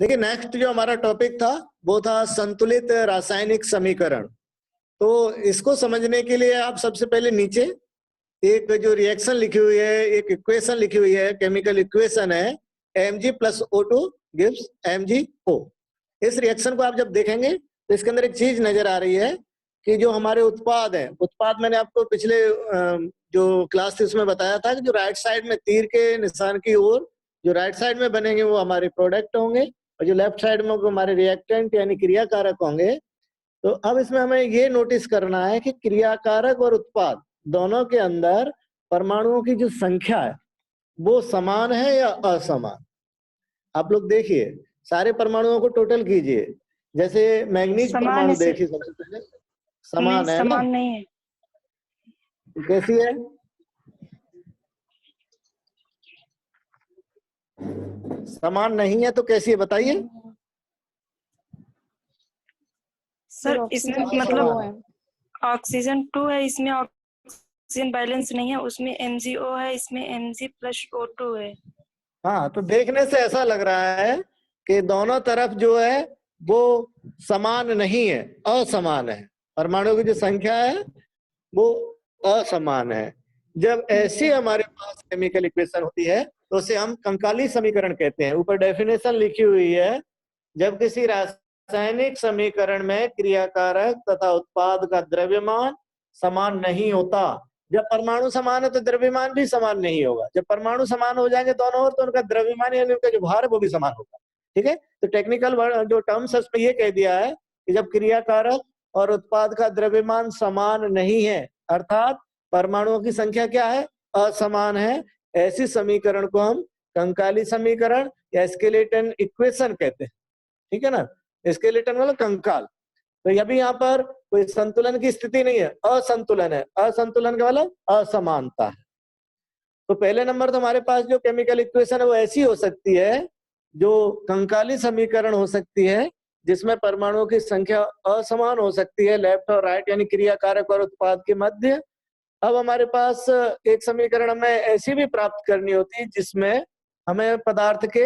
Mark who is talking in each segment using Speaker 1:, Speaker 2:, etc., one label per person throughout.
Speaker 1: देखिए नेक्स्ट जो हमारा टॉपिक था वो था संतुलित रासायनिक समीकरण। तो इसको समझने के लिए आप सबसे पहले नीचे एक जो रिएक्शन लिखी हुई है, एक इक्वेशन लिखी हुई है, केमिकल इक्वेशन है Mg+O2 गिव्स MgO। इस रिएक्शन को आप जब देखेंगे तो इसके अंदर एक चीज नजर आ रही है कि जो हमारे उत्पाद है, उत्पाद मैंने आपको पिछले जो क्लास थी उसमें बताया था कि जो राइट साइड में तीर के निशान की ओर जो राइट साइड में बनेंगे वो हमारे प्रोडक्ट होंगे और जो लेफ्ट साइड में वो हमारे रिएक्टेंट यानी क्रियाकारक होंगे। तो अब इसमें हमें ये नोटिस करना है कि क्रियाकारक और उत्पाद दोनों के अंदर परमाणुओं की जो संख्या है वो समान है या असमान। आप लोग देखिए सारे परमाणुओं को टोटल कीजिए। जैसे मैग्नीज परमाणु देखिए सबसे पहले समान है ना?
Speaker 2: समान नहीं है।
Speaker 1: कैसी है? समान नहीं है तो कैसी है बताइए?
Speaker 2: सर इसमें मतलब ऑक्सीजन 2 है, इसमें ऑक्सीजन बैलेंस नहीं है, उसमें MgO है, इसमें Mg+O2 है।
Speaker 1: हाँ, तो देखने से ऐसा लग रहा है कि दोनों तरफ जो है वो समान नहीं है, असमान है। परमाणु की जो संख्या है वो असमान है। जब ऐसी हमारे पास केमिकल इक्वेशन होती है तो उसे हम कंकाली समीकरण कहते हैं। ऊपर डेफिनेशन लिखी हुई है, जब किसी रासायनिक समीकरण में क्रियाकारक तथा उत्पाद का द्रव्यमान समान नहीं होता। जब परमाणु समान है तो द्रव्यमान भी समान नहीं होगा। जब परमाणु समान हो जाएंगे दोनों ओर तो उनका द्रव्यमान यानी उनका जो भार है वो भी समान होगा। ठीक है, तो टेक्निकल जो टर्म्स है उसमें ये कह दिया है कि जब क्रियाकारक और उत्पाद का द्रव्यमान समान नहीं है अर्थात परमाणुओं की संख्या क्या है? असमान है। ऐसी समीकरण को हम कंकाली समीकरण या स्केलेटन इक्वेशन कहते हैं। ठीक है ना? स्केलेटन मतलब कंकाल। तो अभी यहाँ पर कोई संतुलन की स्थिति नहीं है, असंतुलन है। असंतुलन का मतलब असमानता है। तो पहले नंबर तो हमारे पास जो केमिकल इक्वेशन है वो ऐसी हो सकती है जो कंकाली समीकरण हो सकती है जिसमें परमाणुओं की संख्या असमान हो सकती है लेफ्ट और राइट यानी क्रियाकारक और उत्पाद के मध्य। अब हमारे पास एक समीकरण हमें ऐसी भी प्राप्त करनी होती है जिसमें हमें पदार्थ के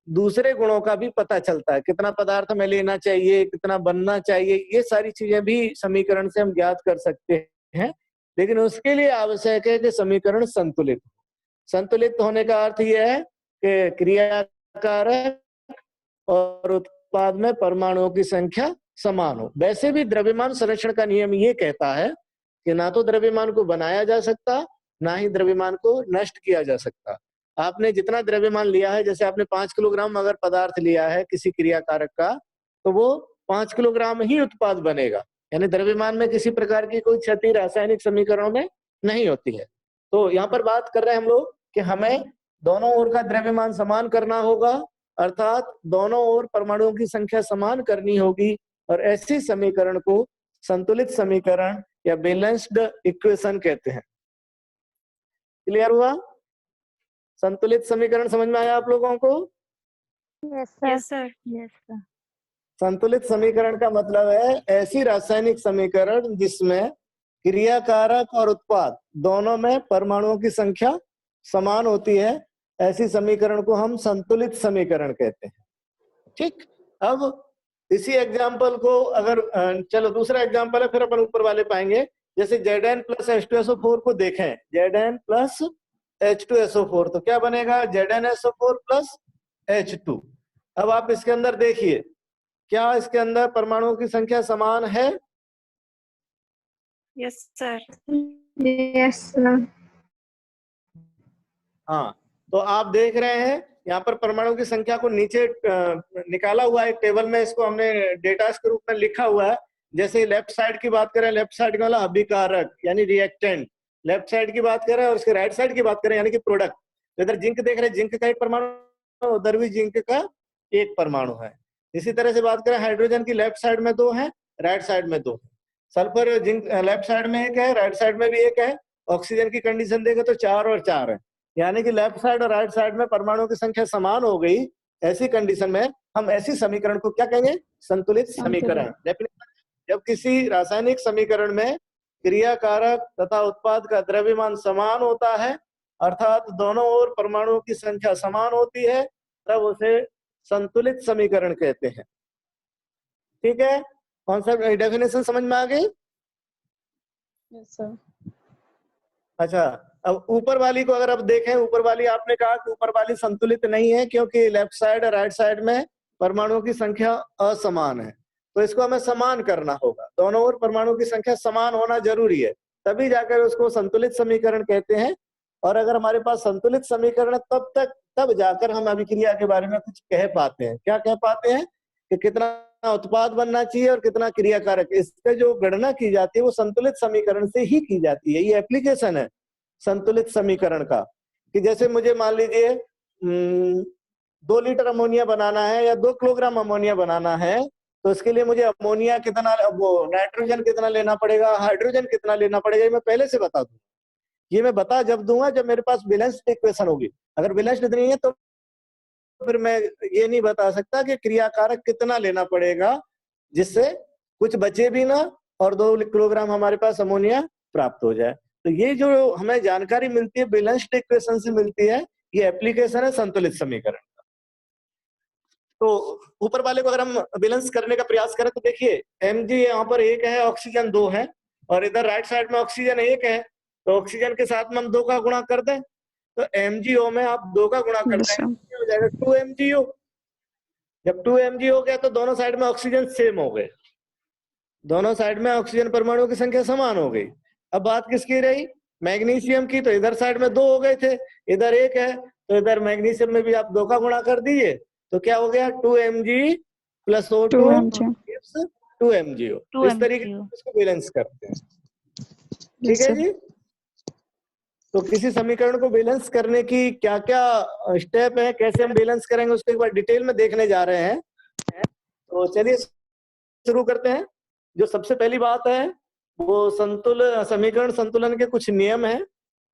Speaker 1: दूसरे गुणों का भी पता चलता है, कितना पदार्थ हमें लेना चाहिए, कितना बनना चाहिए, ये सारी चीजें भी समीकरण से हम ज्ञात कर सकते हैं। लेकिन उसके लिए आवश्यक है कि समीकरण संतुलित हो। संतुलित होने का अर्थ यह है कि क्रियाकारक और उत्पाद में परमाणुओं की संख्या समान हो। वैसे भी द्रव्यमान संरक्षण का नियम ये कहता है कि ना तो द्रव्यमान को बनाया जा सकता ना ही द्रव्यमान को नष्ट किया जा सकता। आपने जितना द्रव्यमान लिया है, जैसे आपने 5 किलोग्राम अगर पदार्थ लिया है किसी क्रियाकारक का तो वो 5 किलोग्राम ही उत्पाद बनेगा, यानी द्रव्यमान में किसी प्रकार की कोई क्षति रासायनिक समीकरणों में नहीं होती है। तो यहाँ पर बात कर रहे हैं हम लोग कि हमें दोनों ओर का द्रव्यमान समान करना होगा अर्थात दोनों ओर परमाणुओं की संख्या समान करनी होगी और ऐसी समीकरण को संतुलित समीकरण या बैलेंस्ड इक्वेशन कहते हैं। क्लियर हुआ? संतुलित समीकरण समझ में आया आप लोगों को?
Speaker 2: Yes sir.
Speaker 1: संतुलित समीकरण का मतलब है ऐसी रासायनिक समीकरण जिसमें क्रियाकारक और उत्पाद दोनों में परमाणुओं की संख्या समान होती है। ऐसी समीकरण को हम संतुलित समीकरण कहते हैं। ठीक, अब इसी एग्जाम्पल को अगर चलो दूसरा एग्जाम्पल है, फिर अपन ऊपर वाले पाएंगे। जैसे Zn प्लस H2SO4 को देखें, Zn प्लस H2SO4 तो क्या बनेगा? ZnSO4 plus H2। अब आप इसके अंदर देखिए, क्या इसके अंदर परमाणुओं की संख्या समान है?
Speaker 2: Yes sir.
Speaker 3: Yes sir.
Speaker 1: हाँ, तो आप देख रहे हैं यहाँ पर परमाणु की संख्या को नीचे निकाला हुआ है एक टेबल में, इसको हमने डेटा के रूप में लिखा हुआ है। जैसे लेफ्ट साइड की बात करें, लेफ्ट साइड का मतलब अभिकारक यानी रिएक्टेंट, लेफ्ट साइड की बात करें और उसके राइट साइड की बात करें यानी कि प्रोडक्ट। इधर जिंक देख रहे हैं, जिंक का एक परमाणु, उधर भी जिंक का एक परमाणु है। इसी तरह से बात करें हाइड्रोजन की, लेफ्ट साइड में 2 है, राइट साइड में 2 है। सल्फर जिंक लेफ्ट साइड में 1 है, राइट साइड में भी 1 है। ऑक्सीजन की कंडीशन देखें तो 4 और 4 है, यानी कि लेफ्ट साइड और राइट साइड में परमाणुओं की संख्या समान हो गई। ऐसी कंडीशन में हम ऐसी समीकरण को क्या कहेंगे? संतुलित समीकरण। जब किसी रासायनिक समीकरण में क्रियाकारक तथा उत्पाद का द्रव्यमान समान होता है अर्थात दोनों ओर परमाणुओं की संख्या समान होती है, तब उसे संतुलित समीकरण कहते हैं। ठीक है, कॉन्सेप्ट डेफिनेशन समझ में आ गई?
Speaker 3: Yes sir.
Speaker 1: अच्छा, अब ऊपर वाली को अगर आप देखें, ऊपर वाली आपने कहा कि ऊपर वाली संतुलित नहीं है क्योंकि लेफ्ट साइड और राइट साइड में परमाणुओं की संख्या असमान है, तो इसको हमें समान करना होगा। दोनों ओर परमाणुओं की संख्या समान होना जरूरी है, तभी जाकर उसको संतुलित समीकरण कहते हैं। और अगर हमारे पास संतुलित समीकरण तब जाकर हम अभिक्रिया के बारे में कुछ कह पाते हैं। क्या कह पाते हैं कि कितना उत्पाद बनना चाहिए और कितना क्रियाकारक, इसका जो गणना की जाती है वो संतुलित समीकरण से ही की जाती है। ये एप्लीकेशन है संतुलित समीकरण का, कि जैसे मुझे मान लीजिए 2 लीटर अमोनिया बनाना है या 2 किलोग्राम अमोनिया बनाना है, तो इसके लिए मुझे अमोनिया कितना, वो नाइट्रोजन कितना लेना पड़ेगा, हाइड्रोजन कितना लेना पड़ेगा, ये मैं पहले से बता दूं। ये मैं बता जब दूंगा जब मेरे पास बैलेंस्ड इक्वेशन होगी। अगर बैलेंस्ड नहीं है तो फिर मैं ये नहीं बता सकता कि क्रियाकारक कितना लेना पड़ेगा जिससे कुछ बचे भी ना और 2 किलोग्राम हमारे पास अमोनिया प्राप्त हो जाए। तो ये जो हमें जानकारी मिलती है बैलेंस्ड इक्वेशन से मिलती है, ये एप्लीकेशन है संतुलित समीकरण का। तो ऊपर वाले को अगर हम बैलेंस करने का प्रयास करें तो देखिए Mg यहाँ पर 1 है, ऑक्सीजन 2 है, और इधर राइट साइड में ऑक्सीजन 1 है, तो ऑक्सीजन के साथ में हम 2 का गुणा कर दें, तो MgO में आप 2 का गुणा कर दें, हो जाएगा 2 MgO। जब 2 mg हो गया तो दोनों साइड में ऑक्सीजन सेम हो गए, दोनों साइड में ऑक्सीजन परमाणुओं की संख्या समान हो गई। अब बात किसकी रही? मैग्नीशियम की। तो इधर साइड में 2 हो गए थे, इधर 1 है, तो इधर मैग्नीशियम में भी आप 2 का गुणा कर दीजिए, तो क्या हो गया 2 mg plus O2 gives 2 MgO। तो इस तरीके से इसको बैलेंस करते हैं। ठीक है जी। तो किसी समीकरण को बैलेंस करने की क्या क्या स्टेप है, कैसे हम बैलेंस करेंगे, उसको एक बार डिटेल में देखने जा रहे हैं। तो चलिए शुरू करते हैं। जो सबसे पहली बात है वो समीकरण संतुलन के कुछ नियम हैं,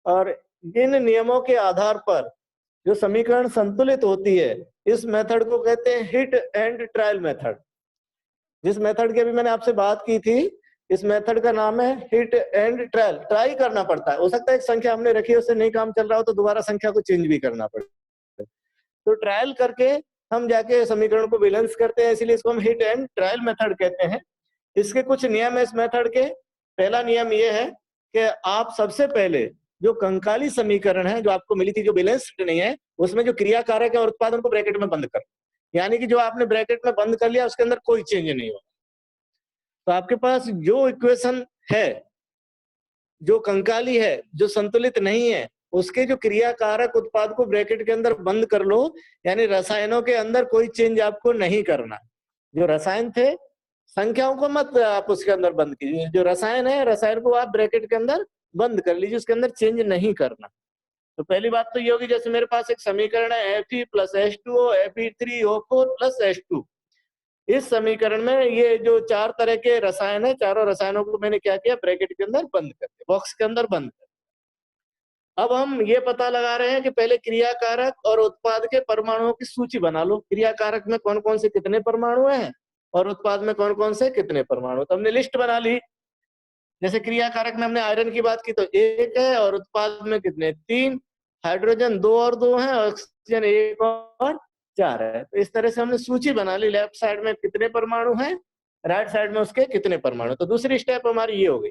Speaker 1: और इन नियमों के आधार पर जो समीकरण संतुलित होती है, इस मेथड को कहते हैं हिट एंड ट्रायल मेथड। जिस मेथड की अभी मैंने आपसे बात की थी, इस मेथड का नाम है हिट एंड ट्रायल। ट्राई करना पड़ता है, हो सकता है एक संख्या हमने रखी है उससे नहीं काम चल रहा हो तो दोबारा संख्या को चेंज भी करना पड़ता है। तो ट्रायल करके हम जाके समीकरण को बैलेंस करते हैं, इसीलिए इसको हम हिट एंड ट्रायल मेथड कहते हैं। इसके कुछ नियम है इस मेथड के। पहला नियम ये है कि आप सबसे पहले जो कंकाली समीकरण है जो आपको मिली थी, जो बैलेंस्ड नहीं है, उसमें जो क्रियाकारक है और उत्पादन को ब्रैकेट में बंद कर, यानी कि जो आपने ब्रैकेट में बंद कर लिया उसके अंदर कोई चेंज नहीं होगा। तो आपके पास जो इक्वेशन है जो कंकाली है, जो संतुलित नहीं है, उसके जो क्रियाकारक उत्पाद को ब्रैकेट के अंदर बंद कर लो, यानी रसायनों के अंदर कोई चेंज आपको नहीं करना। जो रसायन थे संख्याओं को मत आप उसके अंदर बंद कीजिए, जो रसायन है रसायन को आप ब्रैकेट के अंदर बंद कर लीजिए, उसके अंदर चेंज नहीं करना। तो पहली बात तो ये होगी, जैसे मेरे पास एक समीकरण है Fe plus H2O Fe3O4 plus H2। इस समीकरण में ये जो 4 तरह के रसायन है, चारों रसायनों को मैंने क्या किया, ब्रैकेट के अंदर बंद कर दिया, बॉक्स के अंदर बंद कर दिया। अब हम ये पता लगा रहे हैं कि पहले क्रियाकारक और उत्पाद के परमाणुओं की सूची बना लो। क्रियाकारक में कौन कौन से कितने परमाणु हैं और उत्पाद में कौन कौन से कितने परमाणु। तो हमने लिस्ट बना ली। जैसे क्रियाकारक में हमने आयरन की बात की तो 1 है, और उत्पाद में कितने, 3, हाइड्रोजन 2 और 2 है, ऑक्सीजन 1 और 4 है। तो इस तरह से हमने सूची बना ली, लेफ्ट साइड में कितने परमाणु हैं, राइट साइड में उसके कितने परमाणु। तो दूसरी स्टेप हमारी ये हो गई।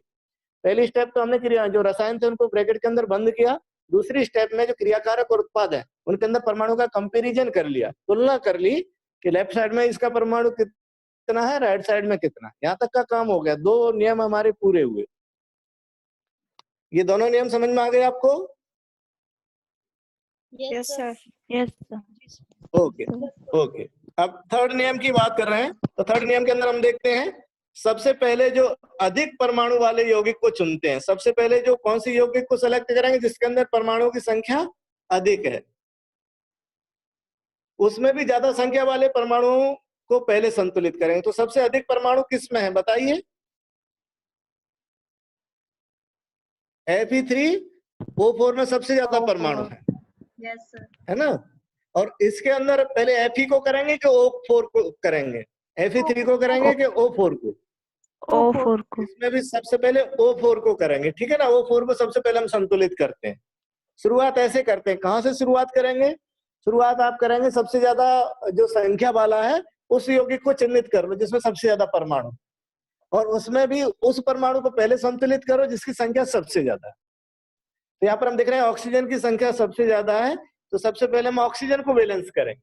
Speaker 1: पहली स्टेप तो हमने जो रसायन थे उनको ब्रैकेट के अंदर बंद किया। दूसरी स्टेप में जो क्रियाकारक और उत्पाद है उनके अंदर परमाणु का कंपेरिजन कर लिया, तुलना कर ली कि लेफ्ट साइड में इसका परमाणु कितना है, राइट साइड में कितना। यहाँ तक का काम हो गया, 2 नियम हमारे पूरे हुए। ये दोनों नियम समझ में आ गए आपको?
Speaker 2: Yes sir. Yes sir.
Speaker 1: Okay okay. अब थर्ड नियम की बात कर रहे हैं। तो थर्ड नियम के अंदर हम देखते हैं, सबसे पहले जो अधिक परमाणु वाले यौगिक को चुनते हैं। सबसे पहले जो कौन सी यौगिक को सेलेक्ट करेंगे जिसके अंदर परमाणुओं की संख्या अधिक है, उसमें भी ज्यादा संख्या वाले परमाणुओं को पहले संतुलित करेंगे। तो सबसे अधिक परमाणु किस में है बताइए? Fe3O4 में सबसे ज्यादा परमाणु है।
Speaker 3: Yes sir.
Speaker 1: है ना? और इसके अंदर पहले Fe को करेंगे कि O4 को करेंगे? Fe3 को करेंगे कि O4 को?
Speaker 2: O4 को।
Speaker 1: इसमें भी सबसे पहले O4 को करेंगे, ठीक है ना? O4 को सबसे पहले हम संतुलित करते हैं। शुरुआत ऐसे करते हैं, कहां से शुरुआत करेंगे? शुरुआत आप करेंगे सबसे ज्यादा जो संख्या वाला है उस यौगिक को चिन्हित कर लो जिसमें सबसे ज्यादा परमाणु, और उसमें भी उस परमाणु को पहले संतुलित करो जिसकी संख्या सबसे ज्यादा है। तो यहाँ पर हम देख रहे हैं ऑक्सीजन की संख्या सबसे ज्यादा है, तो सबसे पहले हम ऑक्सीजन को बैलेंस करेंगे।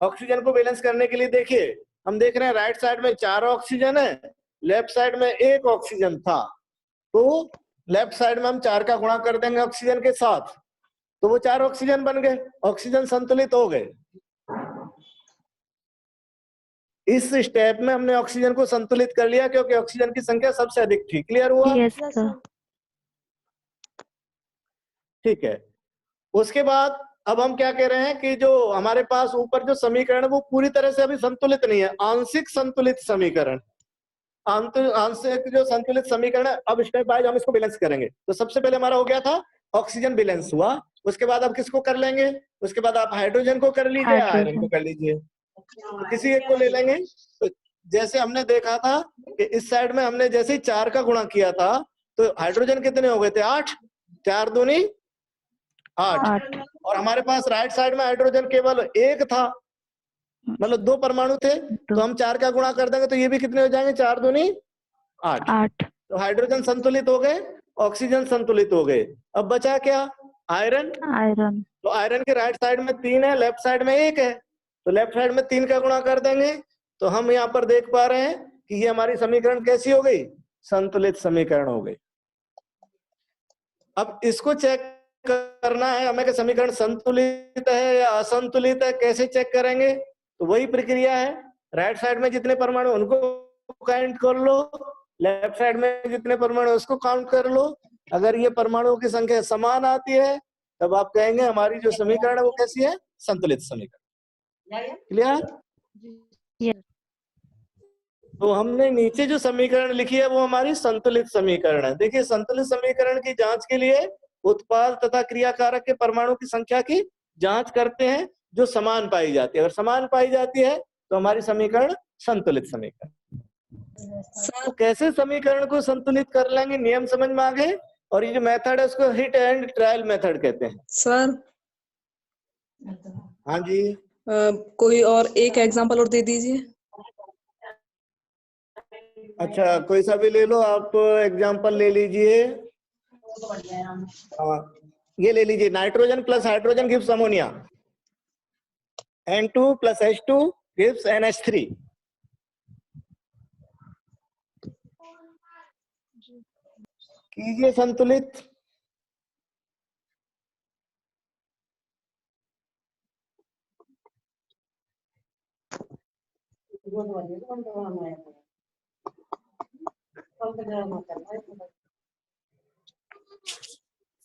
Speaker 1: ऑक्सीजन को बैलेंस करने के लिए देखिए हम देख रहे हैं राइट साइड में 4 ऑक्सीजन है, लेफ्ट साइड में 1 ऑक्सीजन था, तो लेफ्ट साइड में हम 4 का गुणा कर देंगे ऑक्सीजन के साथ, तो वो 4 ऑक्सीजन बन गए, ऑक्सीजन संतुलित हो गए। इस स्टेप में हमने ऑक्सीजन को संतुलित कर लिया क्योंकि ऑक्सीजन की संख्या सबसे अधिक थी। क्लियर हुआ?
Speaker 4: Yes sir.
Speaker 1: ठीक है। उसके बाद अब हम क्या कह रहे हैं कि जो हमारे पास ऊपर जो समीकरण है वो पूरी तरह से अभी संतुलित नहीं है, आंशिक संतुलित समीकरण, आंशिक जो संतुलित समीकरण है, अब स्टेप बाय हम इसको बैलेंस करेंगे। तो सबसे पहले हमारा हो गया था ऑक्सीजन बैलेंस हुआ, उसके बाद आप किसको कर लेंगे, उसके बाद आप हाइड्रोजन को कर लीजिए, आयरन को कर लीजिए, तो किसी एक को ले लेंगे। तो जैसे हमने देखा था कि इस साइड में हमने जैसे ही 4 का गुणा किया था तो हाइड्रोजन कितने हो गए थे, 8, 4 दूनी 8, और हमारे पास राइट साइड में हाइड्रोजन केवल 1 था, मतलब 2 परमाणु थे, तो हम 4 का गुणा कर देंगे तो ये भी कितने हो जाएंगे, 4 दूनी 8। तो हाइड्रोजन संतुलित हो गए, ऑक्सीजन संतुलित हो गए। अब बचा क्या, आयरन। तो आयरन के राइट साइड में 3 है, लेफ्ट साइड में 1 है, तो लेफ्ट साइड में 3 का गुणा कर देंगे, तो हम यहाँ पर देख पा रहे हैं कि ये हमारी समीकरण कैसी हो गई, संतुलित समीकरण हो गई। अब इसको चेक करना है हमें कि समीकरण संतुलित है या असंतुलित है, कैसे चेक करेंगे, तो वही प्रक्रिया है, राइट साइड में जितने परमाणु उनको काउंट कर लो, लेफ्ट साइड में जितने परमाणु उसको काउंट कर लो। अगर ये परमाणुओं की संख्या समान आती है तब आप कहेंगे हमारी जो समीकरण है वो कैसी है, संतुलित समीकरण। क्लियर? तो हमने नीचे जो समीकरण लिखी है वो हमारी संतुलित समीकरण है। देखिए संतुलित समीकरण की जांच के लिए उत्पाद तथा क्रियाकारक के परमाणु की संख्या की जांच करते हैं जो समान पाई जाती है, अगर समान पाई जाती है तो हमारी समीकरण संतुलित समीकरण। तो कैसे समीकरण को संतुलित कर लेंगे, नियम समझ में आ गए, और ये जो मेथड है उसको हिट एंड ट्रायल मेथड कहते हैं।
Speaker 5: सर
Speaker 1: हाँ जी,
Speaker 5: कोई और एक एग्जांपल और दे दीजिए।
Speaker 1: अच्छा कोई सा भी ले लो आप, एग्जांपल ले लीजिए, ये ले लीजिए, nitrogen plus hydrogen gives ammonia, N2 plus H2 gives NH3। कीजिए संतुलित।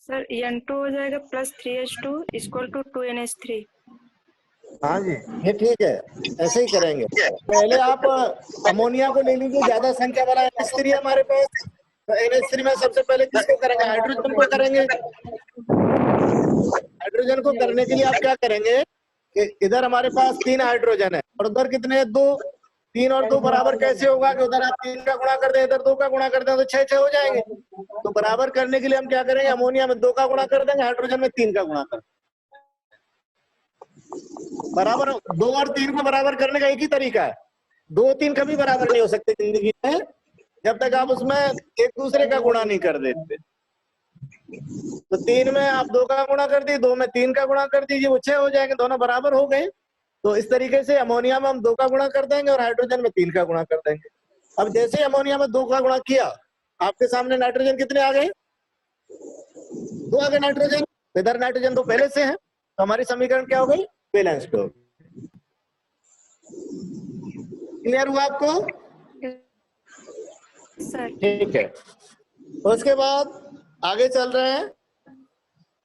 Speaker 2: सर N2 हो जाएगा plus 3H2 equal to 2NH3।
Speaker 1: हाँ जी ये ठीक है, ऐसे ही करेंगे। पहले आप अमोनिया को ले लीजिए, ज्यादा संख्या वाला NH3 है हमारे पास, तो NH3 में सबसे पहले किसको करेंगे, हाइड्रोजन को करेंगे। हाइड्रोजन को करने के लिए आप क्या करेंगे कि इधर हमारे पास 3 हाइड्रोजन है और उधर कितने हैं, 2, 3 और 2 बराबर कैसे होगा कि उधर आप 3 का गुणा कर दें, इधर 2 का गुणा कर दें तो 6 हो जाएंगे। तो बराबर करने के लिए हम क्या करेंगे, अमोनिया में 2 का गुणा कर देंगे, हाइड्रोजन में 3 का गुणा कर, बराबर 2 और 3 को बराबर करने का एक ही तरीका है, 2 3 कभी बराबर नहीं हो सकते जिंदगी में जब तक आप उसमें एक दूसरे का गुणा नहीं कर देते। तो 3 में आप 2 का गुणा कर दिए, 2 में 3 का गुणा कर दीजिए, वो 6 हो जाएंगे, दोनों बराबर हो गए। तो इस तरीके से अमोनिया में हम 2 का गुणा कर देंगे और हाइड्रोजन में 3 का गुणा कर देंगे। अब जैसे ही अमोनिया में 2 का गुणा किया, आपके सामने नाइट्रोजन कितने आ गए, 2 आ गए नाइट्रोजन, इधर नाइट्रोजन तो पहले से है, तो हमारी समीकरण क्या हो गई, बैलेंस्ड हो। क्लियर हुआ आपको? ठीक है, उसके बाद आगे चल रहे हैं।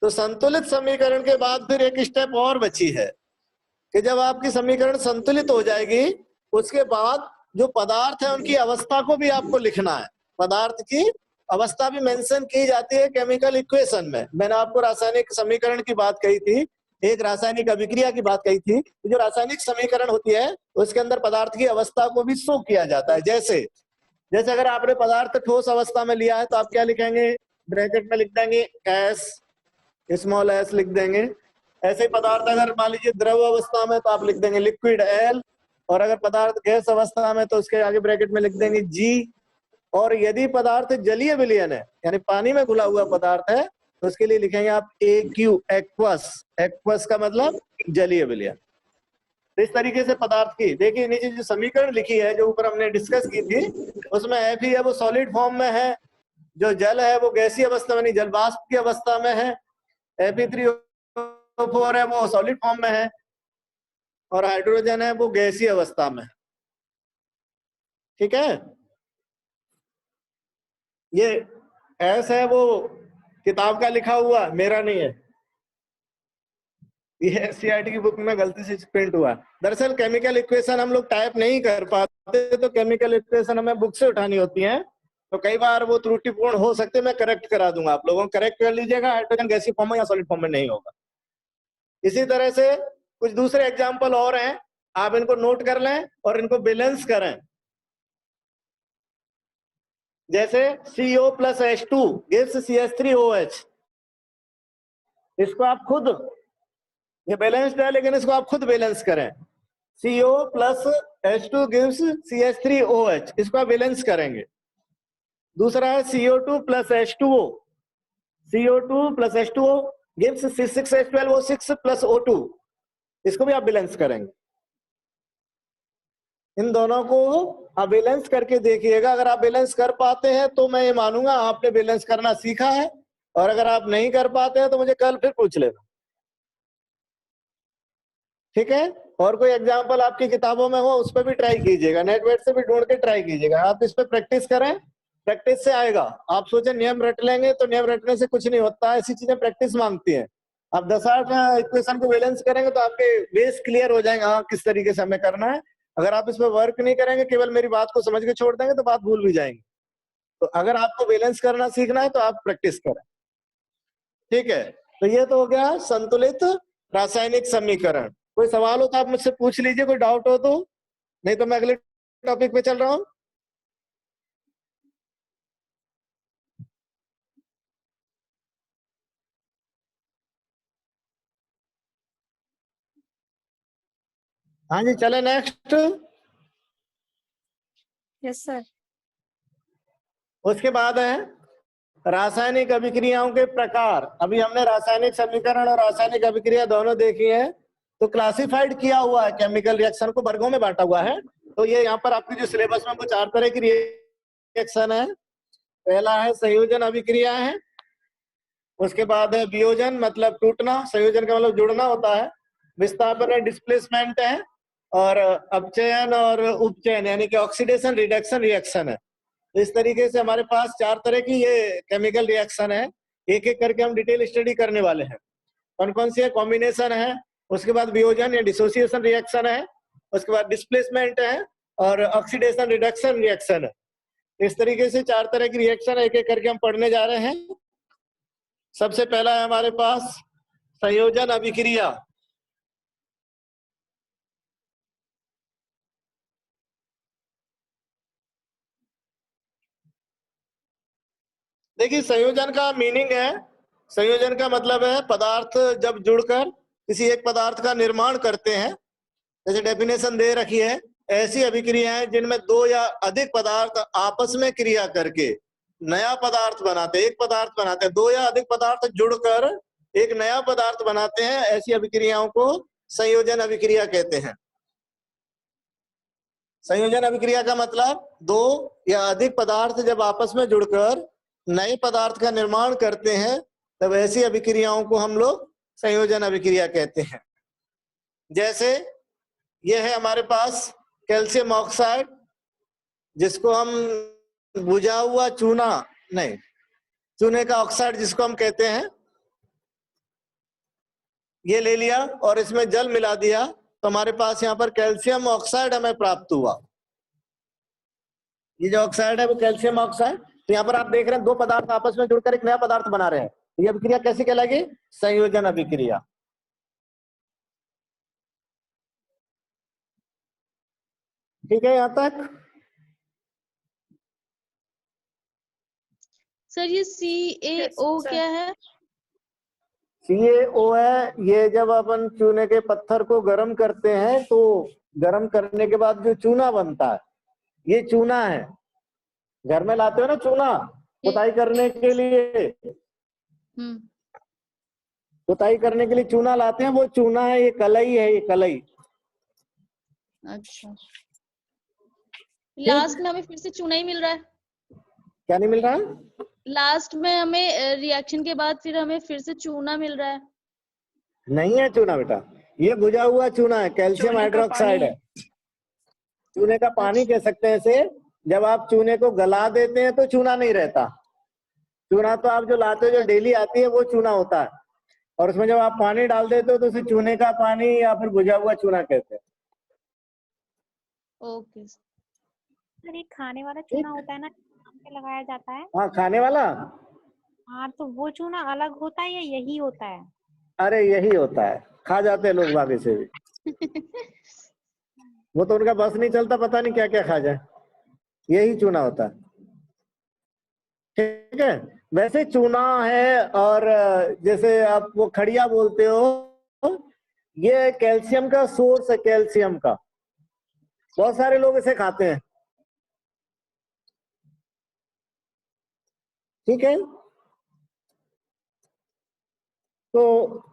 Speaker 1: तो संतुलित समीकरण के बाद फिर एक स्टेप और बची है कि जब आपकी समीकरण संतुलित हो जाएगी उसके बाद जो पदार्थ है उनकी अवस्था को भी आपको लिखना है, पदार्थ की अवस्था भी मेंशन की जाती है केमिकल इक्वेशन में। मैंने आपको रासायनिक समीकरण की बात कही थी, एक रासायनिक अभिक्रिया की बात कही थी, जो रासायनिक समीकरण होती है उसके अंदर पदार्थ की अवस्था को भी शो किया जाता है। जैसे अगर आपने पदार्थ ठोस अवस्था में लिया है तो आप क्या लिखेंगे, ब्रैकेट में लिख देंगे S, स्मॉल s लिख देंगे, ऐसे ही पदार्थ अगर मान लीजिए द्रव अवस्था में तो आप लिख देंगे लिक्विड L, और अगर पदार्थ गैस अवस्था में तो उसके आगे ब्रैकेट में लिख देंगे G। और यदि पदार्थ जलीय विलयन है यानी पानी में घुला हुआ पदार्थ है तो उसके लिए लिखेंगे आप AQ, एक्वस। एक्वस का मतलब जलीय विलयन। इस तरीके से पदार्थ की देखिए नीचे जो समीकरण लिखी है जो ऊपर हमने डिस्कस की थी उसमें Fe है वो सॉलिड फॉर्म में है, जो जल है वो गैसीय अवस्था में नहीं जल वाष्प की अवस्था में है, Fe3O4 है वो सॉलिड फॉर्म में है, और हाइड्रोजन है वो गैसीय अवस्था में है। ठीक है, ये एस है वो किताब का लिखा हुआ, मेरा नहीं है, ये एससीईआरटी की बुक में गलती से प्रिंट हुआ। दरअसल केमिकल इक्वेशन हम लोग टाइप नहीं कर पाते तो केमिकल इक्वेशन हमें बुक से उठानी होती है, तो कई बार वो त्रुटिपूर्ण हो सकते, मैं करेक्ट करा दूंगा, आप लोगों करेक्ट कर लीजिएगा। हाइड्रोजन गैसीय फॉर्म में या सॉलिड फॉर्म में नहीं होगा। इसी तरह से कुछ दूसरे एग्जाम्पल और हैं, आप इनको नोट कर लें और इनको बैलेंस करें। जैसे CO plus H2 gives CH3OH, इसको आप खुद, ये बैलेंस्ड है लेकिन इसको आप खुद बैलेंस करें। CO plus H2 gives CH3OH, इसको आप बैलेंस करेंगे। दूसरा है CO2 plus H2O, CO2 plus H2O gives C6H12O6 plus O2, इसको भी आप बैलेंस करेंगे। इन दोनों को आप बैलेंस करके देखिएगा, अगर आप बैलेंस कर पाते हैं तो मैं ये मानूंगा आपने बैलेंस करना सीखा है, और अगर आप नहीं कर पाते हैं तो मुझे कल फिर पूछ लेना। ठीक है, और कोई एग्जाम्पल आपकी किताबों में हो उस पर भी ट्राई कीजिएगा, नेटवेट से भी ढूंढ के ट्राई कीजिएगा। आप इस पर प्रैक्टिस करें, प्रैक्टिस से आएगा। आप सोचे नियम रट लेंगे तो नियम रटने से कुछ नहीं होता, ऐसी चीजें प्रैक्टिस मांगती हैं। आप 10-8 इक्वेशन को बैलेंस करेंगे तो आपके बेस क्लियर हो जाएगा, हाँ किस तरीके से हमें करना है। अगर आप इसमें वर्क नहीं करेंगे, केवल मेरी बात को समझ के छोड़ देंगे तो बात भूल भी जाएंगे। तो अगर आपको बैलेंस करना सीखना है तो आप प्रैक्टिस करें। ठीक है, तो ये तो हो गया संतुलित रासायनिक समीकरण। कोई सवाल हो तो आप मुझसे पूछ लीजिए, कोई डाउट हो तो, नहीं तो मैं अगले टॉपिक पे चल रहा हूं। हाँ जी, चले नेक्स्ट।
Speaker 2: Yes sir.
Speaker 1: उसके बाद है रासायनिक अभिक्रियाओं के प्रकार। अभी हमने रासायनिक समीकरण और रासायनिक अभिक्रिया दोनों देखी है, तो क्लासिफाइड किया हुआ है, केमिकल रिएक्शन को वर्गों में बांटा हुआ है। तो ये यहाँ पर आपकी जो सिलेबस में वो 4 तरह की रिएक्शन है। पहला है संयोजन अभिक्रिया है, उसके बाद है वियोजन मतलब टूटना, संयोजन का मतलब जुड़ना होता है, विस्थापन है, डिस्प्लेसमेंट है, और अपचयन और उपचयन यानी कि ऑक्सीडेशन रिडक्शन रिएक्शन है। इस तरीके से हमारे पास 4 तरह की ये केमिकल रिएक्शन है, एक एक करके हम डिटेल स्टडी करने वाले हैं। कौन कौन सी है? कॉम्बिनेशन है, उसके बाद वियोजन या डिसोसिएशन रिएक्शन है, उसके बाद डिस्प्लेसमेंट है, और ऑक्सीडेशन रिडक्शन रिएक्शन है। इस तरीके से 4 तरह की रिएक्शन एक एक करके हम पढ़ने जा रहे हैं। सबसे पहला है हमारे पास संयोजन अभिक्रिया। देखिए संयोजन का मीनिंग है, संयोजन का मतलब है पदार्थ जब जुड़कर किसी एक पदार्थ का निर्माण करते हैं। जैसे डेफिनेशन दे रखी है, ऐसी अभिक्रियाएं जिनमें 2 या अधिक पदार्थ आपस में क्रिया करके नया पदार्थ बनाते हैं, एक पदार्थ बनाते हैं। 2 या अधिक पदार्थ जुड़कर एक नया पदार्थ बनाते हैं, ऐसी अभिक्रियाओं को संयोजन अभिक्रिया कहते हैं। संयोजन अभिक्रिया का मतलब 2 या अधिक पदार्थ जब आपस में जुड़कर नए पदार्थ का निर्माण करते हैं, तब ऐसी अभिक्रियाओं को हम लोग संयोजन अभिक्रिया कहते हैं। जैसे यह है हमारे पास कैल्शियम ऑक्साइड, जिसको हम बुझा हुआ चूना, नहीं चूने का ऑक्साइड जिसको हम कहते हैं, ये ले लिया और इसमें जल मिला दिया तो हमारे पास यहाँ पर कैल्शियम ऑक्साइड हमें प्राप्त हुआ। ये जो ऑक्साइड है वो कैल्शियम ऑक्साइड। तो यहाँ पर आप देख रहे हैं 2 पदार्थ आपस में जुड़कर एक नया पदार्थ बना रहे हैं। ये अभिक्रिया कैसी कहलाएगी? संयोजन अभिक्रिया। ठीक है यहाँ तक?
Speaker 3: सर ये CaO क्या है?
Speaker 1: CaO है, ये जब अपन चूने के पत्थर को गर्म करते हैं तो गर्म करने के बाद जो चूना बनता है, ये चूना है। घर में लाते हो ना चूना पुताई करने के लिए, पुताई करने के लिए चूना लाते हैं, वो चूना है, ये कलई है, ये कलई।
Speaker 3: अच्छा, लास्ट में हमें फिर से चूना ही मिल रहा है।
Speaker 1: क्या नहीं मिल रहा है?
Speaker 3: लास्ट में हमें रिएक्शन के बाद फिर हमें फिर से चूना मिल रहा है।
Speaker 1: नहीं है चूना बेटा, ये बुझा हुआ चूना है, कैल्शियम
Speaker 2: चूने का
Speaker 1: हाइड्रोक्साइड
Speaker 2: पानी
Speaker 1: है। चूने का पानी कह सकते हैं इसे। जब आप चूने को गला देते हैं तो चूना नहीं रहता। चूना तो आप जो लाते हो, जो डेली आती है, वो चूना होता है। और उसमें जब आप पानी डाल देते हो तो उसे चूने का पानी या फिर बुझा हुआ चूना कहते हैं।
Speaker 3: ओके
Speaker 4: सर, ये खाने वाला चूना होता है ना, काम पे लगाया जाता है।
Speaker 1: हाँ, खाने वाला।
Speaker 4: हाँ, तो वो चूना अलग होता है या यही होता है?
Speaker 1: अरे यही होता है, खा जाते हैं लोग बागे से भी। वो तो उनका बस नहीं चलता, पता नहीं क्या क्या खा जाए, यही चूना होता है। ठीक है, वैसे चूना है। और जैसे आप वो खड़िया बोलते हो, ये कैल्शियम का सोर्स है, कैल्शियम का। बहुत सारे लोग इसे खाते हैं। ठीक है, तो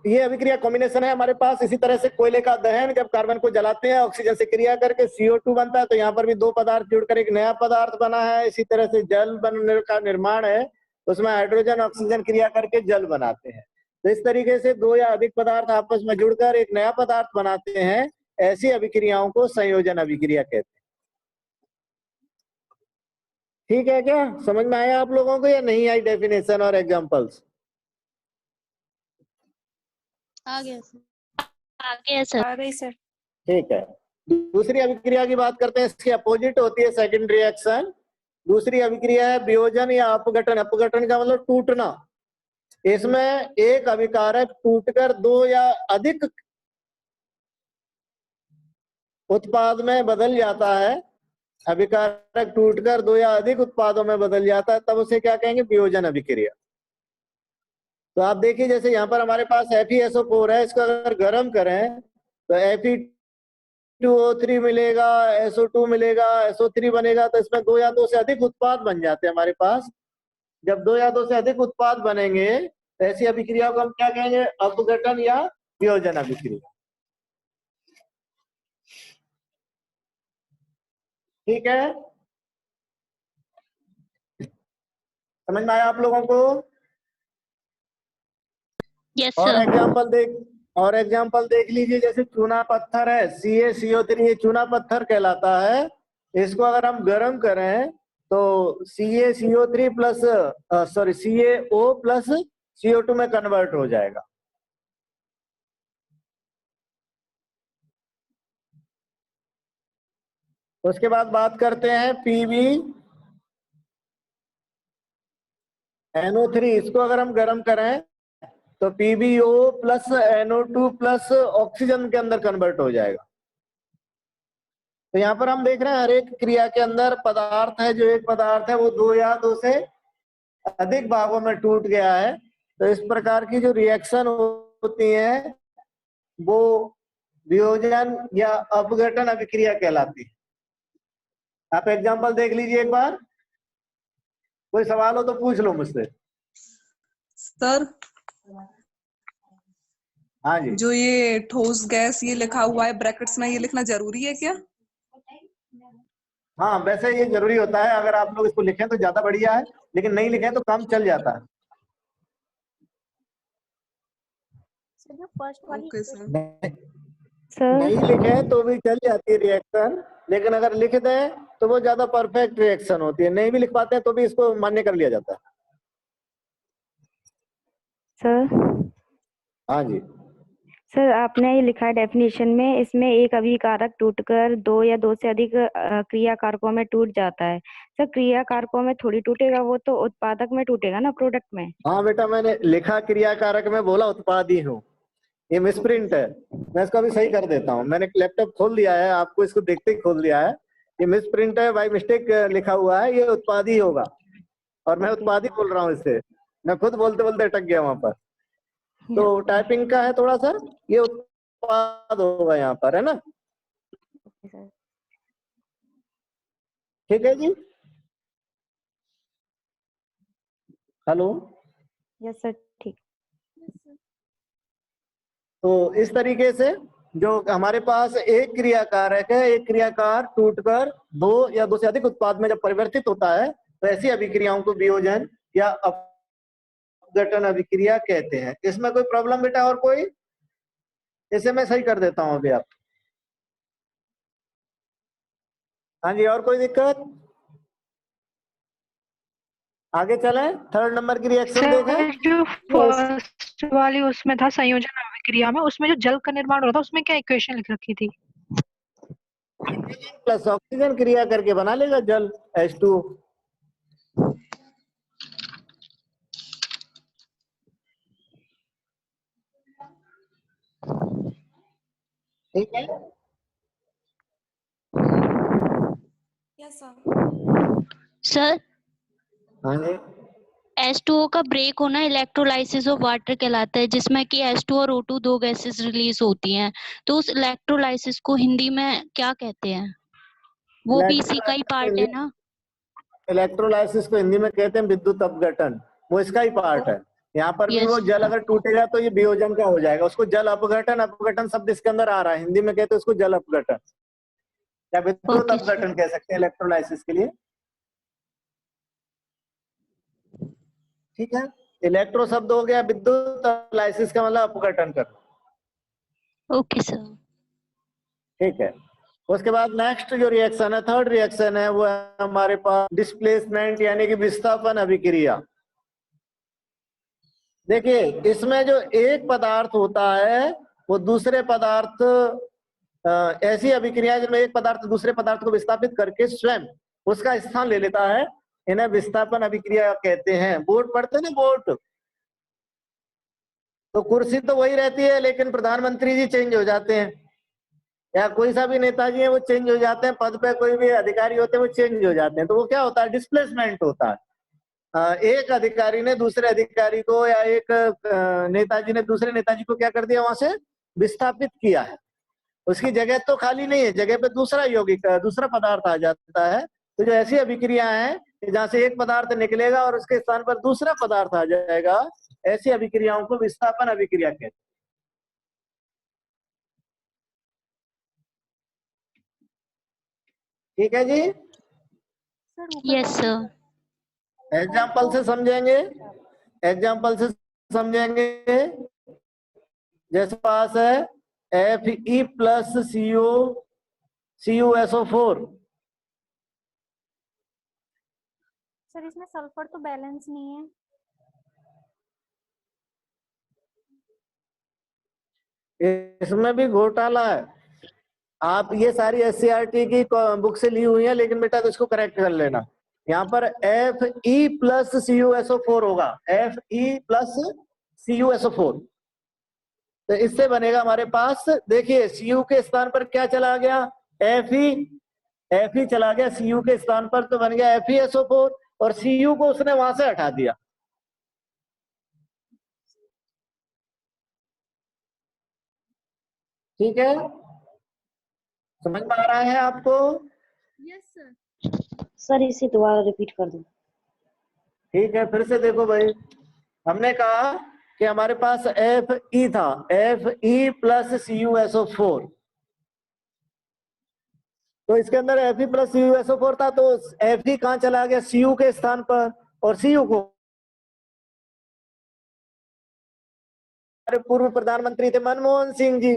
Speaker 1: ये अभिक्रिया कॉम्बिनेशन है हमारे पास। इसी तरह से कोयले का दहन, जब कार्बन को जलाते हैं ऑक्सीजन से क्रिया करके CO2 बनता है, तो यहाँ पर भी दो पदार्थ जुड़कर एक नया पदार्थ बना है। इसी तरह से जल बनने का निर्माण है, उसमें हाइड्रोजन ऑक्सीजन क्रिया करके जल बनाते हैं। तो इस तरीके से दो या अधिक पदार्थ आपस में जुड़कर एक नया पदार्थ बनाते हैं। ऐसी अभिक्रियाओं को संयोजन अभिक्रिया कहते हैं। ठीक है, क्या समझ में आया आप लोगों को या नहीं आई डेफिनेशन और एग्जांपल्स?
Speaker 3: आ गया सर।
Speaker 2: आ गई सर।
Speaker 1: ठीक है, दूसरी अभिक्रिया की बात करते हैं। इसकी अपोजिट होती है सेकंड रिएक्शन। दूसरी अभिक्रिया है वियोजन या अपघटन। अपघटन का मतलब टूटना। इसमें एक अभिकारक टूटकर दो या अधिक उत्पाद में बदल जाता है। अभिकारक टूटकर दो या अधिक उत्पादों में बदल जाता है, तब उसे क्या कहेंगे? वियोजन अभिक्रिया। तो आप देखिए, जैसे यहाँ पर हमारे पास FeSO4 है, इसको अगर गर्म करें तो Fe2O3 मिलेगा, SO2 मिलेगा, SO3 बनेगा। तो इसमें दो या दो से अधिक उत्पाद बन जाते हैं हमारे पास। जब दो या दो से अधिक उत्पाद बनेंगे तो ऐसी अभिक्रिया को हम क्या कहेंगे? अपघटन या वियोजन अभिक्रिया। ठीक है, समझ में आया आप लोगों को?
Speaker 4: यस
Speaker 1: और
Speaker 4: सर।
Speaker 1: एग्जाम्पल देख लीजिए। जैसे चूना पत्थर है, CaCO3, ये चूना पत्थर कहलाता है। इसको अगर हम गर्म करें तो CaCO3 plus CaO plus CO2 में कन्वर्ट हो जाएगा। उसके बाद बात करते हैं PbNO3। इसको अगर हम गर्म करें तो PbO plus NO2 plus oxygen के अंदर कन्वर्ट हो जाएगा। तो यहाँ पर हम देख रहे हैं हर एक क्रिया के अंदर पदार्थ है, जो एक पदार्थ है वो दो या दो से अधिक भागों में टूट गया है। तो इस प्रकार की जो रिएक्शन होती है वो वियोजन या अपघटन अभिक्रिया कहलाती है। आप एग्जांपल देख लीजिए एक बार। कोई सवाल हो तो पूछ लो मुझसे।
Speaker 5: सर,
Speaker 1: हाँ जी,
Speaker 5: जो ये ठोस गैस ये लिखा हुआ है ब्रैकेट्स में, ये लिखना जरूरी है क्या?
Speaker 1: हाँ वैसे ये जरूरी होता है। अगर आप लोग इसको लिखें तो ज्यादा बढ़िया है, लेकिन नहीं लिखें तो काम चल जाता है।
Speaker 4: फर्स्ट वाली
Speaker 5: ओके सर।
Speaker 1: नहीं लिखे तो भी चल जाती है रिएक्शन, लेकिन अगर लिख दें तो वो ज्यादा परफेक्ट रिएक्शन होती है। नहीं भी लिख पाते हैं तो भी इसको मान्य कर लिया जाता है।
Speaker 2: सर
Speaker 1: हाँ जी,
Speaker 2: सर, आपने ये लिखा है डेफिनेशन में, इसमें एक अभिकारक टूटकर दो या दो से अधिक क्रिया कारकों में टूट जाता है। सर, क्रिया कारकों में थोड़ी टूटेगा, वो तो उत्पादक में टूटेगा ना, प्रोडक्ट में।
Speaker 1: हाँ बेटा, मैंने लिखा क्रियाकारक में, बोला उत्पादी हूँ। ये मिसप्रिंट है, मैं इसको अभी सही कर देता हूँ। मैंने लैपटॉप खोल दिया है, आपको इसको देखते ही खोल दिया है। ये मिसप्रिंट है, बाई मिस्टेक लिखा हुआ है। ये उत्पादी होगा और मैं उत्पादी बोल रहा हूँ इसे। मैं खुद बोलते बोलते अटक गया वहां पर। तो टाइपिंग का है थोड़ा सा, ये उत्पाद होगा यहाँ पर, है ना।
Speaker 2: सर।
Speaker 1: ठीक है जी। हेलो।
Speaker 2: यस सर, ठीक।
Speaker 1: तो इस तरीके से जो हमारे पास एक क्रियाकारक है, एक क्रियाकार टूटकर दो या दो से अधिक उत्पाद में जब परिवर्तित होता है तो ऐसी अभिक्रियाओं को वियोजन या अपघटन अभिक्रिया कहते हैं। इसमें कोई प्रॉब्लम बेटा? और कोई? इसे मैं सही कर देता हूं अभी आप। हाँ जी, और कोई दिक्कत? आगे चलें, थर्ड नंबर की रिएक्शन देखें।
Speaker 6: सर जो फर्स्ट वाली उसमें था संयोजन अभिक्रिया में, उसमें जो जल का निर्माण हो रहा था उसमें क्या इक्वेशन लिख रखी थी?
Speaker 1: प्लस ऑक्सीजन क्रिया करके बना लेगा जल, H2O। ठीक है।
Speaker 5: Yes sir.
Speaker 3: सर
Speaker 1: हाँ जी।
Speaker 3: H2O का ब्रेक होना इलेक्ट्रोलाइसिस ऑफ वाटर कहलाता है, जिसमें कि H2 और O2 दो गैसेस रिलीज होती हैं। तो उस इलेक्ट्रोलाइसिस को हिंदी में क्या कहते हैं? वो भी इसी का ही पार्ट है ना?
Speaker 1: इलेक्ट्रोलाइसिस को हिंदी में कहते हैं विद्युत अपघटन, वो इसका ही पार्ट है। यहाँ पर भी वो
Speaker 3: यस।
Speaker 1: जल अगर टूटेगा तो ये वियोजन का हो जाएगा, उसको जल अपघटन, अपघटन शब्द इसके अंदर आ रहा है, हिंदी में कहते हैं उसको जल अपघटन या विद्युत
Speaker 3: ओके
Speaker 1: अपघटन कह सकते हैं इलेक्ट्रोलाइसिस के लिए। ठीक है, इलेक्ट्रो शब्द हो गया, विद्युत अपलाइसिस का मतलब अपघटन करना।
Speaker 3: Okay sir.
Speaker 1: ठीक है। उसके बाद नेक्स्ट जो रिएक्शन है, थर्ड रिएक्शन है, वो है हमारे पास डिस्प्लेसमेंट यानी कि विस्थापन अभिक्रिया। देखिए इसमें जो एक पदार्थ होता है वो दूसरे पदार्थ, ऐसी अभिक्रिया जिनमें एक पदार्थ दूसरे पदार्थ को विस्थापित करके स्वयं उसका स्थान ले लेता है, इन्हें विस्थापन अभिक्रिया कहते हैं। बोर्ड पढ़ते ना, बोर्ड, तो कुर्सी तो वही रहती है लेकिन प्रधानमंत्री जी चेंज हो जाते हैं, या कोई सा भी नेताजी है वो चेंज हो जाते हैं, पद पे कोई भी अधिकारी होते हैं वो चेंज हो जाते हैं। तो वो क्या होता है? डिस्प्लेसमेंट होता है। एक अधिकारी ने दूसरे अधिकारी को या एक नेताजी ने दूसरे नेताजी को क्या कर दिया? वहां से विस्थापित किया है। उसकी जगह तो खाली नहीं है, जगह पे दूसरा यौगिक, दूसरा पदार्थ आ जाता है। तो जो ऐसी अभिक्रिया है जहां से एक पदार्थ निकलेगा और उसके स्थान पर दूसरा पदार्थ आ जाएगा, ऐसी अभिक्रियाओं को विस्थापन अभिक्रिया कहते हैं। ठीक है जी।
Speaker 4: सर ऊपर
Speaker 3: यस सर।
Speaker 1: एग्जाम्पल से समझेंगे, एग्जाम्पल से समझेंगे। जैसे पास है Fe प्लस CuSO4।
Speaker 4: सर इसमें सल्फर तो बैलेंस नहीं है।
Speaker 1: इसमें भी घोटाला है। आप ये सारी SCRT की बुक से ली हुई है, लेकिन बेटा तो इसको करेक्ट कर लेना। यहाँ पर Fe प्लस CuSO4 होगा, Fe प्लस CuSO4। तो इससे बनेगा हमारे पास, देखिए Cu के स्थान पर क्या चला गया? Fe चला गया Cu के स्थान पर, तो बन गया FeSO4, और Cu को उसने वहां से हटा दिया। ठीक है, समझ में आ रहा है आपको?
Speaker 3: Yes sir.
Speaker 7: सर इसे दोबारा रिपीट कर दो।
Speaker 1: ठीक है, फिर से देखो भाई, हमने कहा कि हमारे पास Fe था, Fe प्लस CuSO4। तो इसके अंदर Fe प्लस CuSO4 था, तो Fe कहां चला गया? Cu के स्थान पर, और Cu को हमारे पूर्व प्रधानमंत्री थे मनमोहन सिंह जी,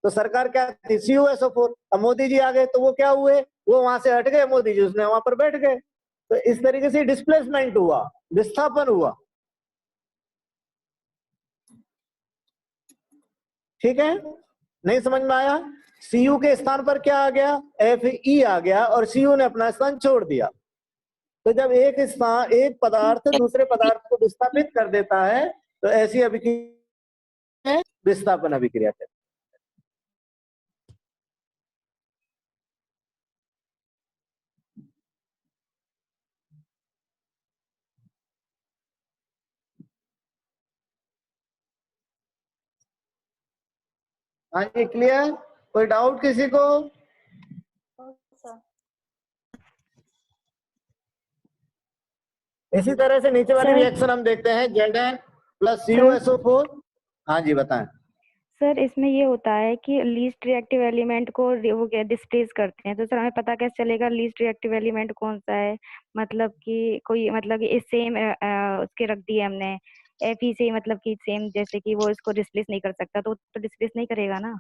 Speaker 1: तो सरकार क्या थी? CuSO4। अब मोदी जी आ गए तो वो क्या हुए? वो वहां से हट गए, मोदी जी उसने वहां पर बैठ गए। तो इस तरीके से डिस्प्लेसमेंट हुआ, विस्थापन हुआ। ठीक है, नहीं समझ में आया? Cu के स्थान पर क्या आ गया? Fe आ गया, और Cu ने अपना स्थान छोड़ दिया। तो जब एक पदार्थ दूसरे पदार्थ को विस्थापित कर देता है तो ऐसी अभिक्रिया विस्थापन अभिक्रिया कहते हैं। हाँ जी, क्लियर? कोई डाउट किसी को? इसी तरह से नीचे वाले
Speaker 2: सर
Speaker 1: रिएक्शन हम देखते हैं, Zn प्लस CuSO4। हाँ जी बताएं।
Speaker 2: सर इसमें ये होता है कि लीस्ट रिएक्टिव एलिमेंट को वो क्या डिस्प्लेस करते हैं, तो सर हमें पता कैसे चलेगा लीस्ट रिएक्टिव एलिमेंट कौन सा है? मतलब कि कोई मतलब कि इस सेम उसके रख दिए हमने Fe से, मतलब कि सेम, जैसे कि वो इसको डिस्प्लेस नहीं कर सकता तो डिस्प्लेस नहीं करेगा ना।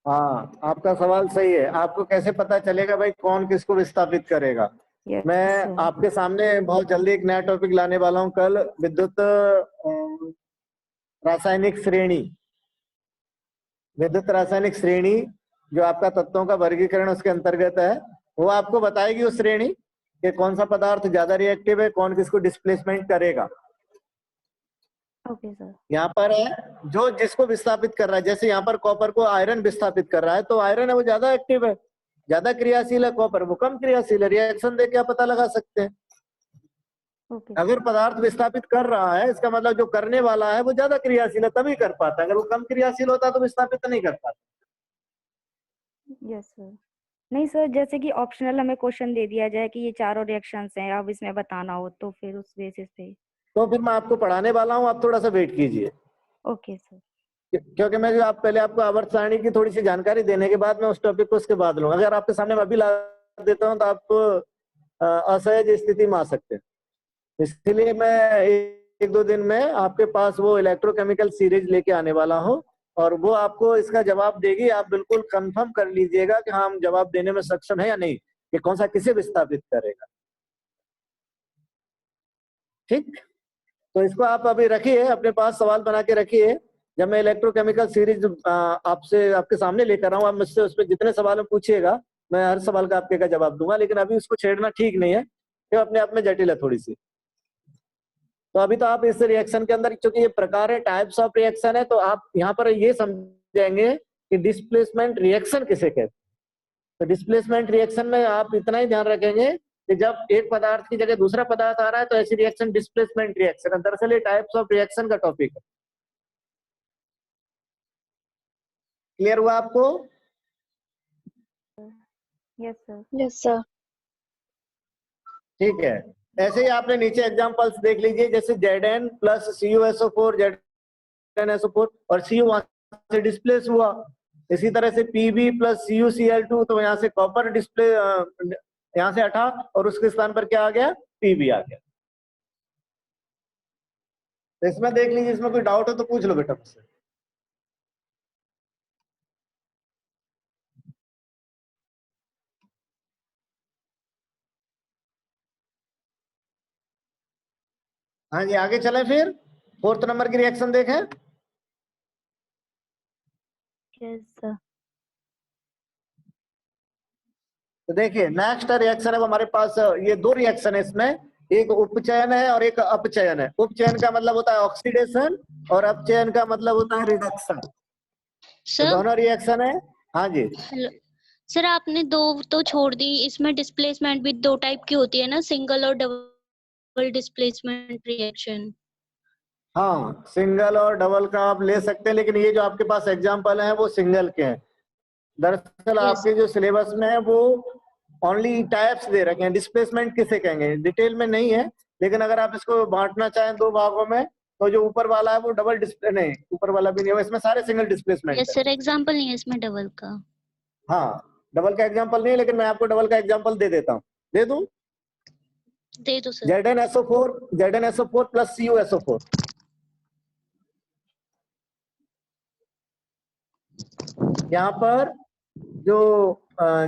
Speaker 1: हाँ, आपका सवाल सही है। आपको कैसे पता चलेगा भाई कौन किसको विस्थापित करेगा?
Speaker 2: यस
Speaker 1: मैं
Speaker 2: सर।
Speaker 1: आपके सामने बहुत जल्दी एक नया टॉपिक लाने वाला हूँ कल, विद्युत रासायनिक श्रेणी। विद्युत रासायनिक श्रेणी जो आपका तत्वों का वर्गीकरण उसके अंतर्गत है, वो आपको बताएगी उस श्रेणी कि कौन सा पदार्थ ज्यादा रिएक्टिव है, कौन किसको डिस्प्लेसमेंट करेगा।
Speaker 2: Okay sir.
Speaker 1: यहाँ पर है जो जिसको विस्थापित कर रहा है, जैसे यहाँ पर कॉपर को आयरन विस्थापित कर रहा है, तो आयरन है वो ज्यादा एक्टिव है, ज्यादा क्रियाशील है, कॉपर वो कम क्रियाशील है। रिएक्शन देख क्या पता लगा सकते हैं।
Speaker 2: ओके
Speaker 1: अगर पदार्थ विस्थापित कर रहा है, इसका मतलब जो करने वाला है वो ज्यादा क्रियाशील है, तभी कर पाता है। अगर वो कम क्रियाशील होता तो विस्थापित नहीं कर पाता।
Speaker 2: Yes sir. नहीं सर, जैसे कि ऑप्शनल हमें क्वेश्चन दे दिया जाए कि ये चारों रिएक्शंस हैं, अब इसमें बताना हो तो फिर उस बेसिस पे।
Speaker 1: तो फिर मैं आपको पढ़ाने वाला हूँ, आप थोड़ा सा वेट कीजिए।
Speaker 2: Okay sir.
Speaker 1: क्योंकि मैं जो आप पहले आपको आवर्त सारणी की थोड़ी सी जानकारी देने के बाद मैं उस टॉपिक को उसके बाद लूंगा। अगर आपके सामने मैं अभी ला देता हूँ तो आपको असहज स्थिति में आ सकते हैं। इसलिए मैं एक दो दिन में आपके पास वो इलेक्ट्रोकेमिकल सीरीज लेके आने वाला हूँ, और वो आपको इसका जवाब देगी। आप बिल्कुल कंफर्म कर लीजिएगा कि हाँ हम जवाब देने में सक्षम है या नहीं, कि कौन सा किसे विस्थापित करेगा। ठीक, तो इसको आप अभी रखिए, अपने पास सवाल बना के रखिए। जब मैं इलेक्ट्रोकेमिकल सीरीज आपसे आपके सामने लेकर आऊँ, आप मुझसे उस पर जितने सवाल पूछिएगा मैं हर सवाल का आपके का जवाब दूंगा, लेकिन अभी उसको छेड़ना ठीक नहीं है, ये अपने आप में जटिल है थोड़ी सी। तो अभी तो आप इस रिएक्शन के अंदर, क्योंकि ये प्रकार है, टाइप्स ऑफ रिएक्शन है, तो आप यहाँ पर ये समझेंगे कि डिस्प्लेसमेंट रिएक्शन किसे कहते हैं। तो डिस्प्लेसमेंट रिएक्शन में आप इतना ही ध्यान रखेंगे कि जब एक पदार्थ की जगह दूसरा पदार्थ आ रहा है तो ऐसी रिएक्शन डिस्प्लेसमेंट रिएक्शन है। दरअसल ये टाइप्स ऑफ रिएक्शन का टॉपिक है। क्लियर हुआ आपको?
Speaker 2: Yes sir.
Speaker 7: Yes sir.
Speaker 1: ठीक है, ऐसे ही आपने नीचे एग्जांपल्स देख लीजिए, जैसे Zn प्लस CuSO4, ZnSO4 और Cu वहां से डिस्प्लेस हुआ। इसी तरह से Pb प्लस CuCl2, तो यहाँ से कॉपर डिस्प्ले यहाँ से हटा और उसके स्थान पर क्या आ गया? Pb आ गया। तो इसमें देख लीजिए, इसमें कोई डाउट हो तो पूछ लो बेटा मुझसे। हाँ जी, आगे चलें फिर। 4th नंबर की रिएक्शन देखें।
Speaker 2: Yes sir.
Speaker 1: तो देखिए नेक्स्ट रिएक्शन है वो हमारे पास, ये दो रिएक्शन है इसमें, एक उपचयन है और एक अपचयन है। उपचयन का मतलब होता है ऑक्सीडेशन और अपचयन का मतलब होता है रिडक्शन। तो
Speaker 3: सर
Speaker 1: दोनों रिएक्शन है। हाँ जी,
Speaker 3: हेलो सर, आपने दो तो छोड़ दी, इसमें डिस्प्लेसमेंट भी दो टाइप की होती है ना, सिंगल और डबल डिस्प्लेसमेंट रिएक्शन।
Speaker 1: हाँ सिंगल और डबल का आप ले सकते हैं, लेकिन ये जो आपके पास एग्जाम्पल है वो सिंगल के हैं। दरअसल
Speaker 3: यस
Speaker 1: आपके जो सिलेबस में है वो ओनली टाइप्स दे रखे हैं। डिस्प्लेसमेंट किसे कहेंगे डिटेल में नहीं है, लेकिन अगर आप इसको बांटना चाहें दो भागों में, तो जो ऊपर वाला है वो डबल डिस्प्ले नहीं, ऊपर वाला भी नहीं है, इसमें सारे सिंगल डिस्प्लेसमेंट
Speaker 3: यस
Speaker 1: है।
Speaker 3: सर, एग्जांपल नहीं है इसमें डबल का।
Speaker 1: हाँ डबल का एग्जाम्पल नहीं है, लेकिन मैं आपको डबल का एग्जाम्पल दे देता हूँ। दे दूं?
Speaker 3: दे दो सर।
Speaker 1: ZnSO4 plus CuSO4। यहाँ पर जो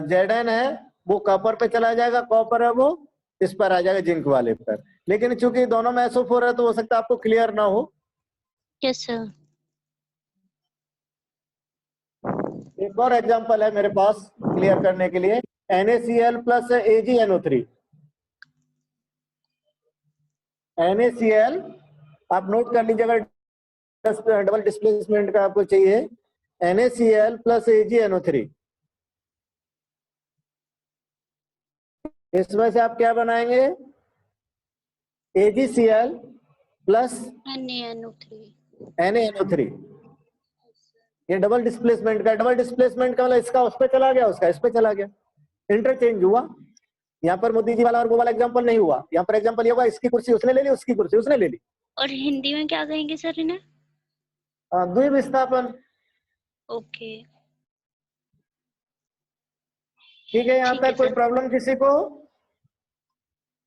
Speaker 1: Zn है वो कॉपर पे चला जाएगा, कॉपर है वो इस पर आ जाएगा जिंक वाले पर। लेकिन चूंकि दोनों में SO4 है तो हो सकता है आपको क्लियर ना हो।
Speaker 3: Yes sir.
Speaker 1: एक और एग्जांपल है मेरे पास क्लियर करने के लिए, NaCl प्लस AgNO3। NaCl आप नोट कर लीजिए अगर डबल डिस्प्लेसमेंट का आपको चाहिए। NaCl प्लस AgNO3, इसमें से आप क्या बनाएंगे? AgCl plus
Speaker 3: NaNO3।
Speaker 1: NaNO3। ये डबल डिस्प्लेसमेंट का, डबल डिस्प्लेसमेंट का मतलब इसका उस पर चला गया, उसका इस पे चला गया, इंटरचेंज हुआ। यहाँ पर मोदी जी वाला और वो वाला एग्जाम्पल नहीं हुआ, यहाँ पर एग्जाम्पल ये हुआ इसकी कुर्सी उसने ले ली, उसकी कुर्सी उसने ले ली।
Speaker 3: और हिंदी में क्या कहेंगे सर इन्हें?
Speaker 1: द्विविस्थापन।
Speaker 3: ओके,
Speaker 1: ठीक है, यहाँ
Speaker 3: ठीक है
Speaker 1: तक कोई
Speaker 3: सर।
Speaker 1: प्रॉब्लम किसी को?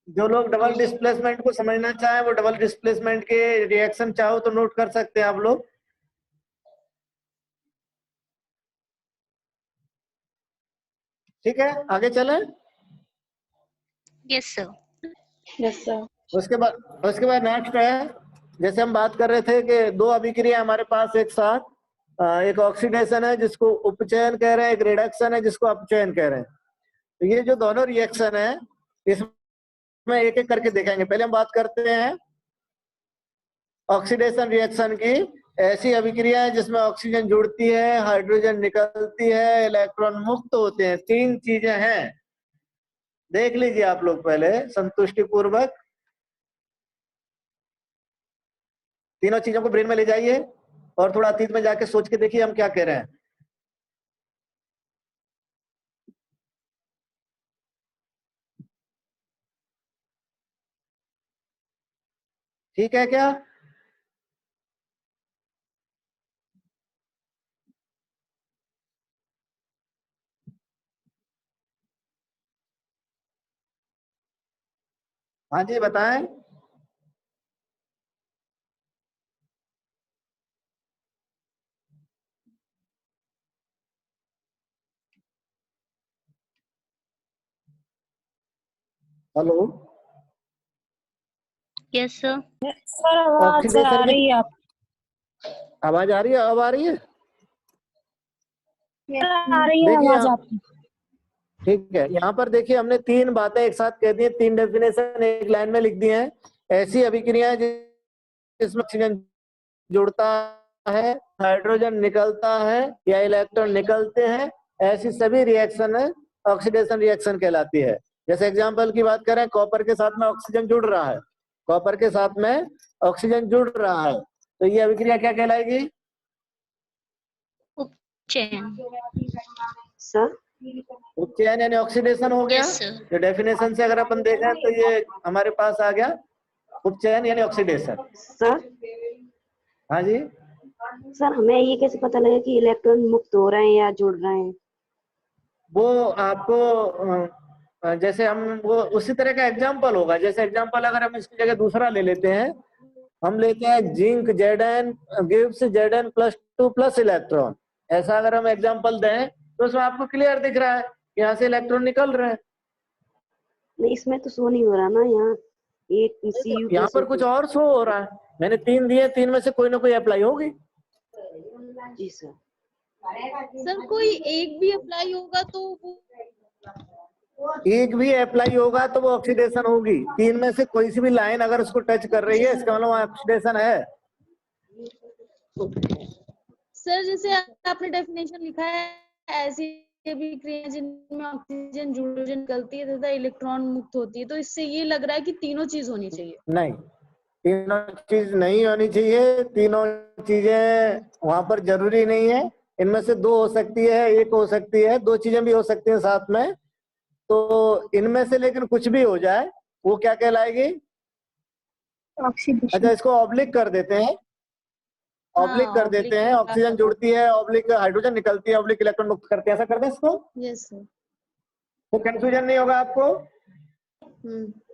Speaker 1: जो लोग डबल डिस्प्लेसमेंट को समझना चाहें वो डबल डिस्प्लेसमेंट के रिएक्शन चाहो तो नोट कर सकते हैं आप लोग। ठीक है, आगे चलें।
Speaker 3: Yes sir.
Speaker 7: Yes sir.
Speaker 1: उसके बाद नेक्स्ट है, जैसे हम बात कर रहे थे कि दो अभिक्रिया हमारे पास एक साथ, एक ऑक्सीडेशन है जिसको उपचयन कह रहे हैं, एक रिडक्शन है जिसको अपचयन कह रहे हैं। तो ये जो दोनों रिएक्शन है इसमें एक एक करके देखेंगे। पहले हम बात करते हैं ऑक्सीडेशन रिएक्शन की। ऐसी अभिक्रिया है जिसमें ऑक्सीजन जुड़ती है, हाइड्रोजन निकलती है, इलेक्ट्रॉन मुक्त होते हैं। तीन चीजें हैं, देख लीजिए आप लोग पहले संतुष्टि पूर्वक। तीनों चीजों को ब्रेन में ले जाइए और थोड़ा अतीत में जाके सोच के देखिए हम क्या कह रहे हैं। ठीक है क्या? हाँ जी बताएं। Hello,
Speaker 3: yes sir.
Speaker 4: सर आवाज आ रही है आप?
Speaker 1: आवाज आ रही है? अब आ रही है?
Speaker 4: आ रही है
Speaker 1: देखिए
Speaker 4: आवाज आपकी।
Speaker 1: ठीक है, यहाँ पर देखिए हमने तीन बातें एक साथ कह दी हैं, तीन डेफिनेशन एक लाइन में लिख दी हैं। ऐसी अभिक्रिया जिसमें ऑक्सीजन जुड़ता है, हाइड्रोजन निकलता है या इलेक्ट्रॉन निकलते हैं, ऐसी सभी रिएक्शन ऑक्सीडेशन रिएक्शन कहलाती है। जैसे एग्जांपल की बात करें, कॉपर के साथ में ऑक्सीजन जुड़ रहा है, कॉपर के साथ में ऑक्सीजन जुड़ रहा है, तो ये अभिक्रिया क्या कहलाएगी?
Speaker 3: उपचयन।
Speaker 7: सर
Speaker 1: उपचयन यानी ऑक्सीडेशन हो गया।
Speaker 3: Yes sir.
Speaker 1: जो डेफिनेशन से अगर अपन देखें तो ये हमारे पास आ गया उपचयन यानी ऑक्सीडेशन।
Speaker 7: सर
Speaker 1: हाँ जी,
Speaker 7: सर हमें ये कैसे पता लगे कि इलेक्ट्रॉन मुक्त हो रहे हैं या जुड़ रहे हैं?
Speaker 1: वो आपको जैसे हम वो उसी तरह का एग्जाम्पल होगा। जैसे एग्जाम्पल अगर हम इसकी जगह दूसरा ले लेते हैं, हम लेते हैं zinc Zn gives Zn+2 plus electron. ऐसा अगर हम एग्जाम्पल दें तो उसमें आपको क्लियर दिख रहा है कि यहाँ से इलेक्ट्रॉन निकल रहे हैं।
Speaker 7: नहीं इसमें तो शो नहीं हो रहा ना, यहाँ एक Cu
Speaker 1: यहाँ पर कुछ और शो हो रहा है। मैंने तीन दिए, तीन में से कोई ना कोई अप्लाई होगी।
Speaker 7: जी सर।
Speaker 8: सर कोई एक भी अप्लाई होगा तो वो
Speaker 1: एक भी अप्लाई होगा तो वो ऑक्सीडेशन होगी। तीन में से कोई सी भी लाइन अगर उसको टच कर रही है इसका मतलब ऑक्सीडेशन है।
Speaker 8: सर जैसे आपने डेफिनेशन लिखा है, ऐसी भी क्रिया जिनमें ऑक्सीजन जुड़ निकलती है तथा इलेक्ट्रॉन मुक्त होती है, तो इससे ये लग रहा है कि तीनों चीज होनी चाहिए।
Speaker 1: नहीं, तीनों चीज नहीं होनी चाहिए। तीनों चीजें वहां पर जरूरी नहीं है। इनमें से दो हो सकती है, एक हो सकती है, दो चीजें भी हो सकती हैं साथ में। तो इनमें से लेकिन कुछ भी हो जाए वो क्या कहलाएगी? अच्छा, इसको ऑब्लिक कर देते हैं, ऑब्लिक कर देते हैं। ऑक्सीजन जुड़ती है, ऑब्लिक हाइड्रोजन निकलती है, ऑब्लिक इलेक्ट्रॉन मुक्त करते हैं। ऐसा कर दें इसको,
Speaker 8: यस सर।
Speaker 1: तो कंफ्यूजन नहीं होगा आपको।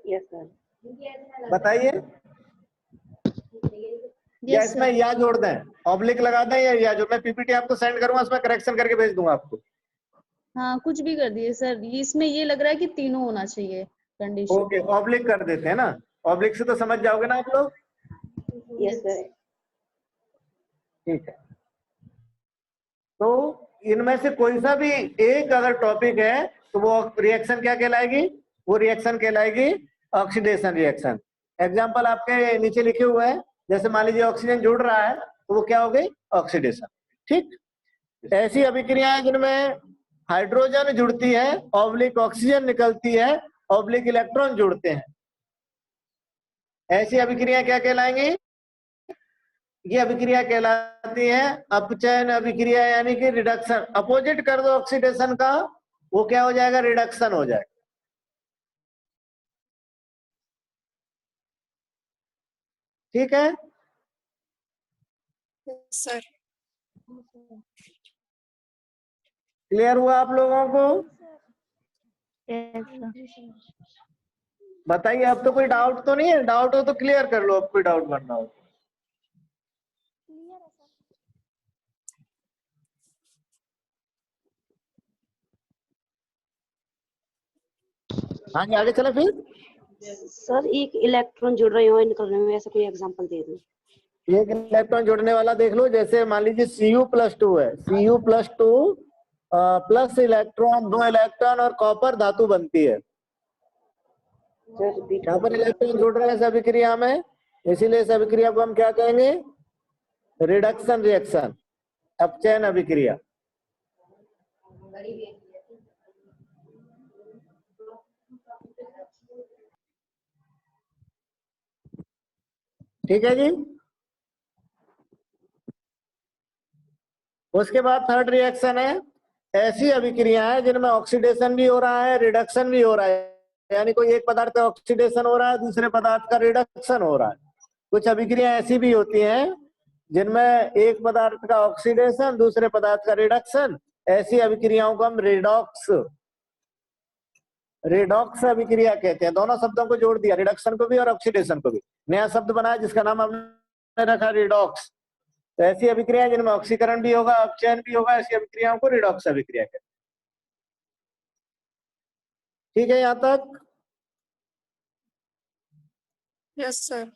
Speaker 7: Yes sir.
Speaker 1: बताइए, या इसमें या जोड़ दें, ऑब्लिक लगा दें, या जो मैं पीपीटी आपको सेंड करूंगा उसमें करेक्शन करके भेज दूंगा आपको।
Speaker 8: हाँ कुछ भी कर दिए सर, इसमें ये लग रहा है कि तीनों होना चाहिए कंडीशन।
Speaker 1: ओके, ऑब्लिक कर देते हैं ना। ऑब्लिक से तो समझ जाओगे ना आप लोग।
Speaker 7: Yes sir.
Speaker 1: ठीक है, तो इनमें से कोई सा भी एक अगर टॉपिक है तो वो रिएक्शन क्या कहलाएगी? वो रिएक्शन कहलाएगी ऑक्सीडेशन रिएक्शन। एग्जांपल आपके नीचे लिखे हुए हैं। जैसे मान लीजिए ऑक्सीजन जुड़ रहा है तो वो क्या हो गई? ऑक्सीडेशन। ठीक, ऐसी अभिक्रियाएं जिनमें हाइड्रोजन जुड़ती है, ऑब्लिक ऑक्सीजन निकलती है, ऑब्लिक इलेक्ट्रॉन जुड़ते हैं, ऐसी अभिक्रिया क्या कहलाएंगी? ये अभिक्रिया कहलाती है अपचयन अभिक्रिया, यानी कि रिडक्शन। अपोजिट कर दो ऑक्सीडेशन का, वो क्या हो जाएगा, रिडक्शन हो जाएगा। ठीक है
Speaker 5: सर।
Speaker 1: क्लियर हुआ आप लोगों को? बताइए, अब तो कोई डाउट तो नहीं है? डाउट हो तो क्लियर कर लो, अब कोई डाउट बनना हो। हाँ जी, आगे चले फिर।
Speaker 7: सर एक इलेक्ट्रॉन जुड़ रहे हो निकल रहे हो, ऐसा कोई एग्जांपल दे दो।
Speaker 1: एक इलेक्ट्रॉन जोड़ने वाला देख लो, जैसे मान लीजिए Cu+2 है, Cu+2 प्लस इलेक्ट्रॉन, 2 इलेक्ट्रॉन और कॉपर धातु बनती है। यहाँ पर इलेक्ट्रॉन जुड़ रहे हैं इस अभिक्रिया में, इसीलिए इस अभिक्रिया को हम क्या कहेंगे, रिडक्शन रिएक्शन, अपचयन अभिक्रिया। ठीक है जी। उसके बाद थर्ड रिएक्शन है, ऐसी अभिक्रिया है जिनमें ऑक्सीडेशन भी हो रहा है, रिडक्शन भी हो रहा है, यानी कोई एक पदार्थ का ऑक्सीडेशन हो रहा है, दूसरे पदार्थ का रिडक्शन हो रहा है। कुछ अभिक्रिया ऐसी भी होती हैं जिनमें एक पदार्थ का ऑक्सीडेशन, दूसरे पदार्थ का रिडक्शन, ऐसी अभिक्रियाओं को हम रेडॉक्स अभिक्रिया कहते हैं। दोनों शब्दों को जोड़ दिया, रिडक्शन को भी और ऑक्सीडेशन को भी, नया शब्द बनाया जिसका नाम हमने रखा रेडॉक्स। तो ऐसी अभिक्रिया जिनमें ऑक्सीकरण भी होगा, अपचयन भी होगा, ऐसी अभिक्रियाओं को रिडॉक्स अभिक्रिया कहते हैं। ठीक है यहाँ तक?
Speaker 5: Yes sir.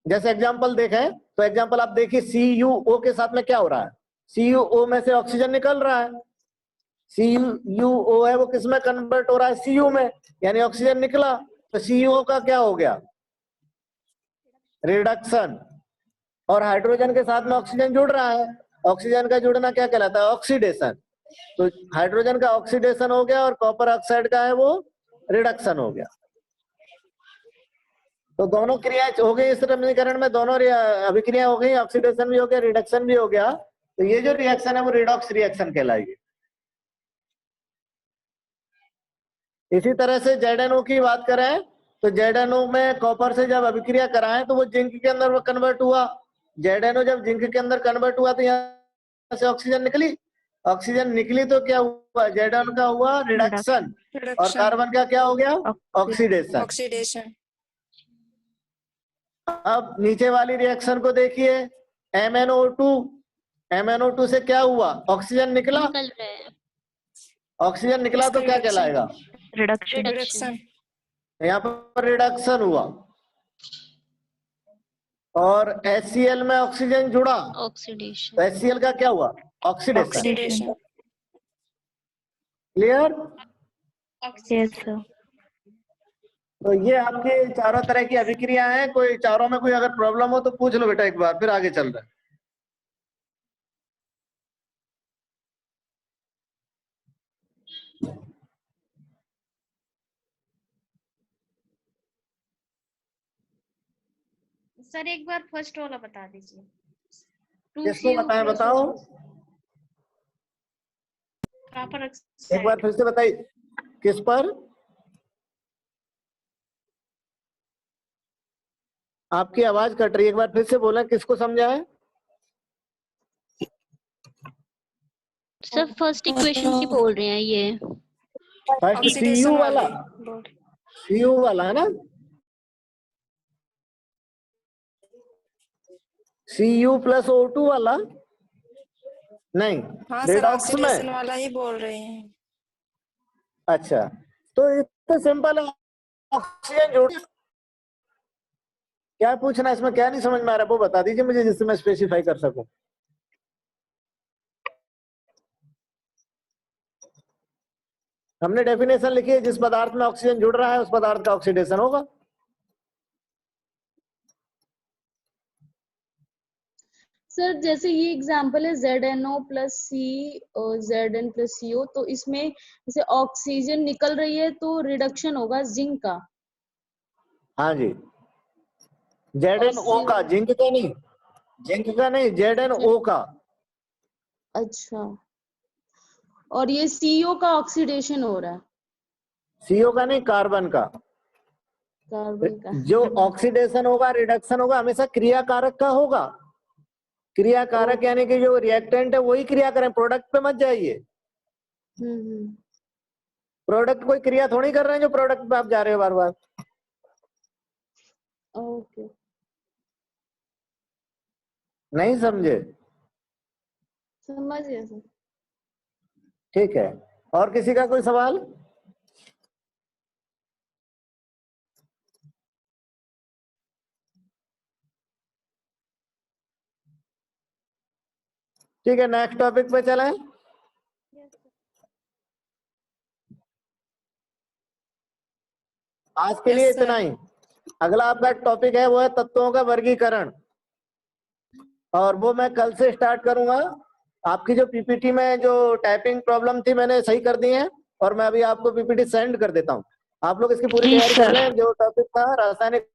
Speaker 1: जैसे एग्जांपल देखें तो एग्जांपल आप देखिए, CuO के साथ में क्या हो रहा है, CuO में से ऑक्सीजन निकल रहा है, CuO है वो किस में कन्वर्ट हो रहा है, Cu में, यानी ऑक्सीजन निकला, तो CuO का क्या हो गया, रिडक्शन। और हाइड्रोजन के साथ में ऑक्सीजन जुड़ रहा है, ऑक्सीजन का जुड़ना क्या कहलाता है, ऑक्सीडेशन। तो हाइड्रोजन का ऑक्सीडेशन हो गया और कॉपर ऑक्साइड का है वो रिडक्शन हो गया। तो दोनों क्रियाएं हो गई इस समीकरण में, दोनों अभिक्रिया हो गई, ऑक्सीडेशन भी हो गया, रिडक्शन भी हो गया। तो ये जो रिएक्शन है वो रिडॉक्स रिएक्शन कहलाएगी। इसी तरह से ZNO की बात करें तो ZNO में कॉपर से जब अभिक्रिया कराएं तो वो जिंक के अंदर वो कन्वर्ट हुआ। ZNO जब जिंक के अंदर कन्वर्ट हुआ तो यहाँ से ऑक्सीजन निकली, ऑक्सीजन निकली तो क्या हुआ, ZNO का हुआ रिडक्शन और कार्बन का क्या हो गया, ऑक्सीडेशन। अब नीचे वाली रिएक्शन को देखिए, MnO2 से क्या हुआ, ऑक्सीजन निकला, ऑक्सीजन निकला तो क्या कहलाएगा,
Speaker 5: रिडक्शन।
Speaker 1: यहाँ पर रिडक्शन हुआ। और HCl में ऑक्सीजन जुड़ा,
Speaker 3: ऑक्सीडेशन।
Speaker 1: तो HCl का क्या हुआ, ऑक्सीडेशन। क्लियर?
Speaker 2: Yes sir.
Speaker 1: तो ये आपके चारों तरह की अभिक्रिया हैं। कोई चारों में कोई अगर प्रॉब्लम हो तो पूछ लो बेटा एक बार, फिर आगे चल रहा है।
Speaker 8: सर एक बार फर्स्ट वाला बता दीजिए।
Speaker 1: किसको बताएं, बताओ एक बार फिर से बताइए, किस पर? आपकी आवाज कट रही है, एक बार फिर से बोला, किसको समझाएं?
Speaker 3: सर फर्स्ट इक्वेशन की बोल रहे हैं ये,
Speaker 1: फर्स्ट Cu वाला, Cu वाला है ना, Cu+O2 वाला नहीं,
Speaker 5: हाँ
Speaker 1: रिडॉक्स में
Speaker 5: वाला ही बोल रहे हैं।
Speaker 1: अच्छा, तो इतना सिंपल है, ऑक्सीजन जोड़। क्या पूछना है इसमें, क्या नहीं समझ में आ रहा वो बता दीजिए मुझे, जिससे मैं स्पेसिफाई कर सकूं। हमने डेफिनेशन लिखी है, जिस पदार्थ में ऑक्सीजन जुड़ रहा है उस पदार्थ का ऑक्सीडेशन होगा।
Speaker 8: सर जैसे ये एग्जांपल है ZNO + C और Zn + CO, तो इसमें जैसे ऑक्सीजन निकल रही है तो रिडक्शन होगा जिंक का।
Speaker 1: हाँ जी, ZnO का, जिंक का नहीं, जिंक का नहीं, ZnO का।
Speaker 8: अच्छा, और ये CO का ऑक्सीडेशन हो रहा है,
Speaker 1: CO का नहीं, कार्बन का।
Speaker 8: कार्बन का।
Speaker 1: जो ऑक्सीडेशन होगा, रिडक्शन होगा, हमेशा क्रिया कारक का होगा। क्रिया कारक यानी कि जो रिएक्टेंट है वही क्रिया करें, प्रोडक्ट पे मत जाइए। प्रोडक्ट कोई क्रिया थोड़ी कर रहे हैं जो प्रोडक्ट पे आप जा रहे हो बार बार।
Speaker 8: ओके,
Speaker 1: नहीं समझे?
Speaker 8: समझ गया सर।
Speaker 1: ठीक है, और किसी का कोई सवाल? ठीक है, नेक्स्ट टॉपिक पे चलें। आज के लिए इतना ही। अगला आपका टॉपिक है वो है तत्वों का वर्गीकरण, और वो मैं कल से स्टार्ट करूंगा। आपकी जो पीपीटी में जो टाइपिंग प्रॉब्लम थी मैंने सही कर दी है, और मैं अभी आपको पीपीटी सेंड कर देता हूँ। आप लोग इसकी पूरी
Speaker 6: जी
Speaker 1: तैयारी कर
Speaker 6: सर।
Speaker 1: लें। जो टॉपिक था रासायनिक